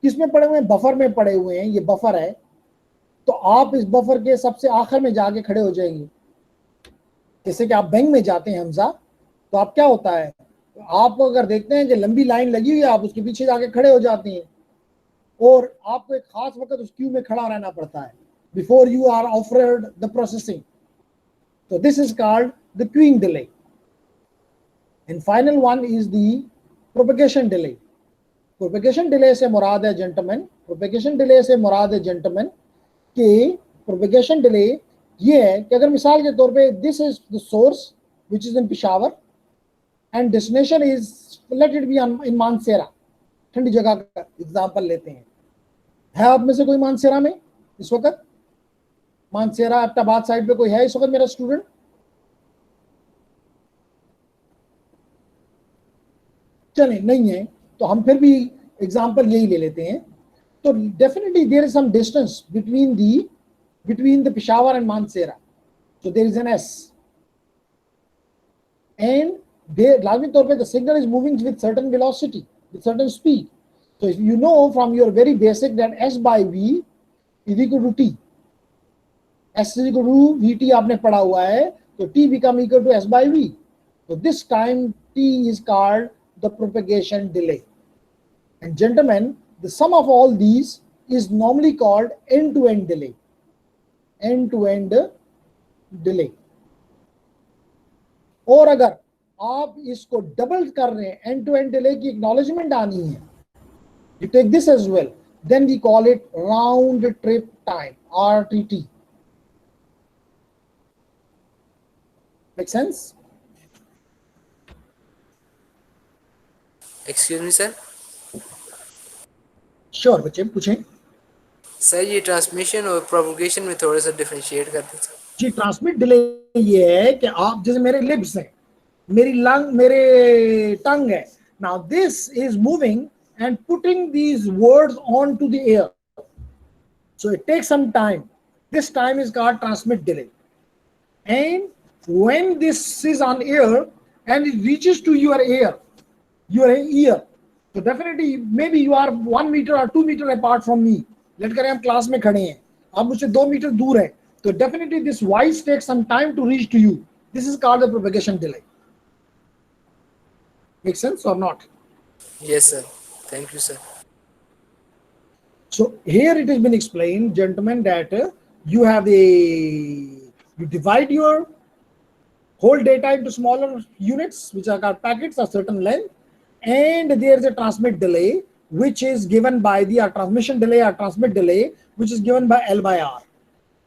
A: किसमें पड़े हुए हैं, बफर में पड़े हुए हैं, ये बफर है, तो आप इस बफर के सबसे आखिर में जाके खड़े हो जाएंगे। जैसे कि आप बैंक में जाते हैं हमजा, तो आप क्या होता है, आप अगर देखते हैं कि लंबी लाइन लगी हुई है, आप उसके पीछे जाके खड़े हो जाते हैं और आपको एक खास वक्त उस क्यू में खड़ा रहना पड़ता है before you are offered the processing. तो this is called the queuing delay. And final one is the propagation delay. Propagation delay से मुराद है जेंटलमैन, प्रोपेगेशन डिले से मुराद है जेंटलमैन कि प्रोपेगेशन डिले ये है कि अगर मिसाल के तौर पे this is the source which is in Peshawar and destination is let it be in Mansehra, ठंडी जगह का एग्जांपल लेते हैं। है आप में से कोई मानसेरा में इस वक्त? मानसेरा अब्टाबाद साइड पे कोई है इस वक्त मेरा स्टूडेंट? चले नहीं है तो हम फिर भी एग्जांपल यही ले लेते हैं। तो definitely there is some distance between the Peshawar and Mansehra, so there is an S, and there लाजमी तौर पे the signal is moving with certain velocity, with certain speed. So if you know from your very basic that S by V is equal to T, S is equal to VT आपने पढ़ा हुआ है, तो T become equal to S by V. So this time T is called the propagation delay. And gentlemen, the sum of all these is normally called end-to-end delay. End-to-end delay. और अगर आप इसको double कर रहे हैं, end to end delay की acknowledgement आनी है, you take this as well, then we call it round trip time, RTT. Make sense?
C: Excuse me sir,
A: sure बच्चे पूछें।
C: सर ये ट्रांसमिशन और प्रोपगेशन में थोड़ा सा डिफरेंशिएट कर दीजिए।
A: जी, ट्रांसमिट डिले ये है कि आप जैसे मेरे लिप्स हैं, मेरे टंग है, now this is moving and putting these words on to the air, so it takes some time. This time is called transmit delay, and when this is on air and it reaches to your ear, so definitely maybe you are 1 meter or 2 meter apart from me. Late करें हम class में खड़े हैं, आप मुझसे 2 metre दूर हैं, तो definitely this voice takes some time to reach to you. This is called the propagation delay. Make sense or not?
C: Yes sir, thank you sir.
A: So here it has been explained, gentlemen, that you divide your whole data into smaller units, which are called packets of certain length, and there is a transmit delay, which is given by the transmission delay or transmit delay, which is given by L by R.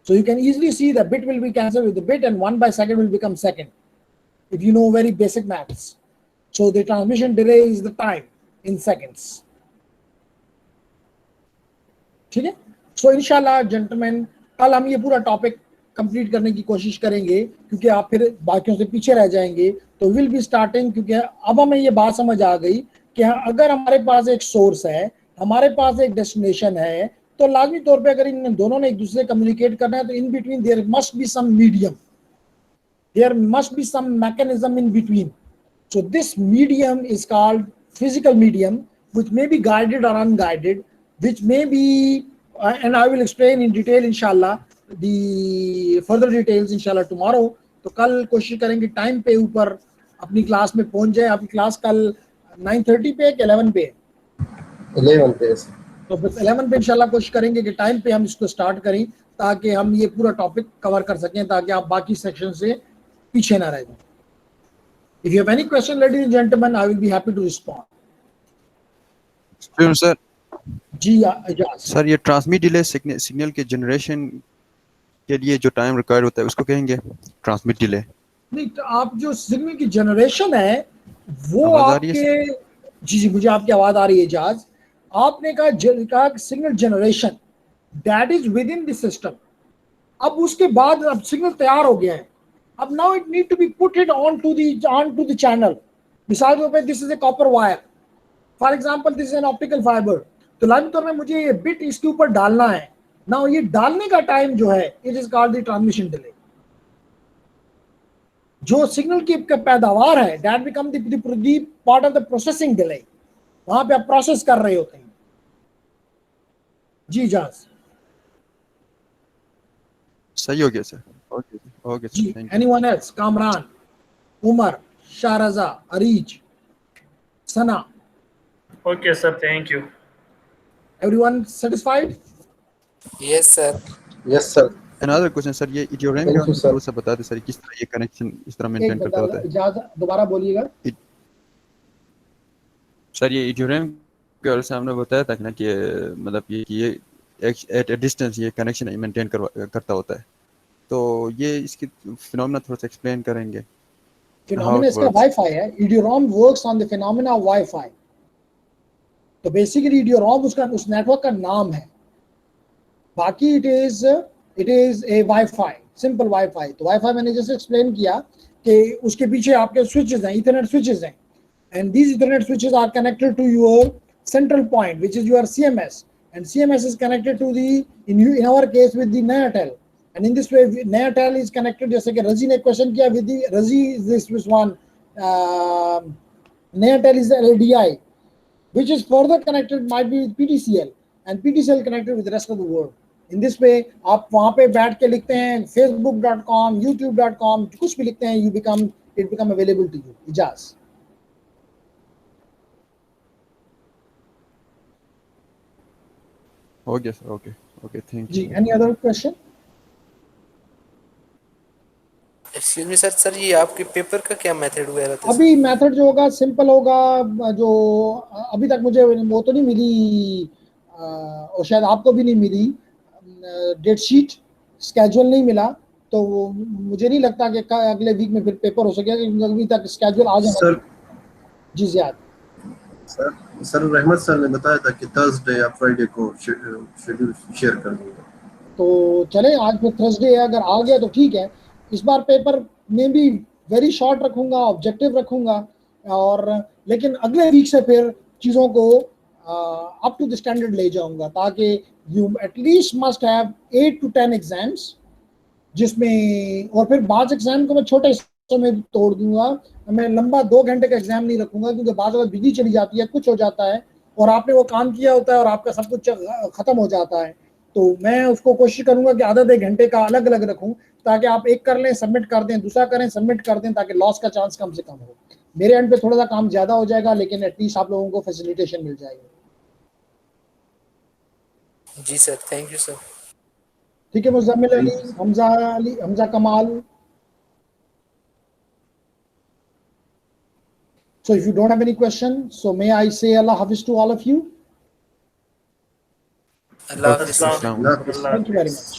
A: So you can easily see the bit will be cancelled with the bit, and 1 by second will become second, if you know very basic maths. So the transmission delay is the time in seconds. ठीक है, सो इंशाल्लाह gentleman कल हम ये पूरा topic complete करने की कोशिश करेंगे, क्योंकि आप फिर बाकियों से पीछे रह जाएंगे। तो विल बी स्टार्टिंग, क्योंकि अब हमें ये बात समझ आ गई कि अगर हमारे पास एक सोर्स है, हमारे पास एक डेस्टिनेशन है, तो लाजमी तौर पे अगर इन दोनों ने एक दूसरे से कम्युनिकेट करना है, तो in between there must be some medium, there must be some mechanism in between. So this medium is called physical medium, which may be guided or unguided, which may be, and I will explain in detail inshallah, the further details inshallah tomorrow. तो कल कोशिश करेंगे time पे ऊपर अपनी class में पहुंच जाए. आपकी क्लास कल 9:30 पे कि 11 पे?
F: 11 पे.
A: तो बस 11 पे इंशाल्लाह कोशिश करेंगे कि टाइम पे हम इसको स्टार्ट करें, ताकि हम ये पूरा टॉपिक कवर कर सकें, ताकि आप बाकी सेक्शन से पीछे ना रह जाएं. If you have any question, ladies and gentlemen, I will be happy to respond.
B: Sir
A: जी इजाज़.
B: सर ये ट्रांसमिट डिले सिग्नल के जनरेशन के लिए जो टाइम रिक्वायर्ड होता है उसको कहेंगे ट्रांसमिट डिले.
A: नहीं, तो आप जो सिग्नल की जनरेशन है वो
B: आवाज आ रही है
A: आपके, जी मुझे आपकी आवाज आ रही है इजाज. आपने कहा signal generation that is with in the system. अब उसके बाद अब सिग्नल तैयार हो गया है, अब now it need to be put it on to the channel. मिसाल के तौर पे this is a copper wire, for example this is an optical fibre. तो लाजमी तौर पे मुझे ये बिट इसके ऊपर डालना है. नाउ ये डालने का टाइम जो है it is called the transmission delay. जो सिग्नल की पैदावार है that become the part of the processing delay. वहां पे आप प्रोसेस कर रहे होते हैं. जी जाज
B: सही हो गया सर. ओके
A: जी.
B: Sir, thank you.
A: Anyone else? Kamran, Umar, Shahraza, Areej, Sana,
E: Okay, sir. Thank you.
A: everyone satisfied?
C: Yes sir.
F: Yes, sir.
B: Another question sir, ये इडियोग्राम
F: Thank you, sir.
B: थोड़ा सा बता दे सर, किस तरह ये कनेक्शन इस तरह मेंटेन करता होता है.
A: इजाजत दोबारा बोलिएगा.
B: सर ये इडियोग्राम के और से हमने बताया था कि ना कि मतलब ये एट ए डिस्टेंस ये कनेक्शन मेंटेन करता होता है. तो ये इसकी फिनोमेना थोड़ा सा एक्सप्लेन करेंगे.
A: फिनोमेना इसका
B: works.
A: वाईफाई है. इडियोराम works on the phenomena of wifi. तो बेसिकली इडियोराम उसका उस नेटवर्क का नाम है. बाकी it is a wifi, simple wifi. तो वाईफाई मैंने जैसे एक्सप्लेन किया कि उसके पीछे आपके स्विचेस हैं, इथरनेट स्विचेस हैं, and these Ethernet switches are connected to your central point, which is your CMS, and CMS is connected to the in our case with the Nayatel, and in this way Nayatel is connected. जैसे कि रजी ने question किया with the रजी is this one, Nayatel is the LDI, which is further connected might be with PTCL, and PTCL connected with the rest of the world. In this way आप वहाँ पे बैठ के लिखते हैं facebook.com, youtube.com, कुछ भी लिखते हैं, it become available to you. Ijaz.
B: Okay sir. Okay thank
A: जी.
B: You.
A: Any other question?
C: Excuse me sir, ये आपके पेपर का क्या मेथड वगैरह था?
A: अभी मेथड जो होगा सिंपल होगा. जो अभी तक मुझे वो तो नहीं मिली, और शायद आपको भी नहीं मिली डेट शीट, स्केड्यूल नहीं मिला. तो मुझे नहीं लगता कि अगले वीक में फिर पेपर हो सकेगा, क्योंकि अभी तक स्केड्यूल आ जाएगा.
E: सर
A: जी ज़ियाद.
F: सर रहमत सर ने बताया था कि थर्सडे या फ्राइडे को शेड्यूल शेयर कर दूंगा।
A: तो चले, आज फिर थर्सडे है, अगर आ गया तो ठीक है। इस बार पेपर में भी वेरी शॉर्ट रखूंगा, ऑब्जेक्टिव रखूंगा, और लेकिन अगले वीक से फिर चीज़ों को अप टू द स्टैंडर्ड ले जाऊंगा, ताकि you at least must have 8 to 10 exams, जिसमें और फिर बाद एग्जाम को मैं छोटे हिस्सों में तोड़ दूंगा। मैं लंबा 2 घंटे का एग्जाम नहीं रखूंगा, क्योंकि बाद अगर बिजी चली जाती है, कुछ हो जाता है और आपने वो काम किया होता है और आपका सब कुछ खत्म हो जाता है। तो मैं उसको कोशिश करूंगा कि आधा 1 घंटे का अलग अलग रखूं, ताकि आप एक कर लें, सबमिट कर दें, दूसरा करें, सबमिट कर दें, ताकि लॉस का चांस कम से कम हो। मेरे एंड पे थोड़ा सा काम ज्यादा हो जाएगा, लेकिन एटलीस्ट आप लोगों को फैसिलिटेशन मिल जाएगी।
C: जी सर, थैंक यू सर।
A: ठीक है, मुज़म्मिल अली, हमजा कमाल। So if you don't have any question, so may I say Allah Hafiz to all of you.
C: अल्लाह हाफिज़।
B: अस्सलाम वालेकुम।
A: Thank you very much.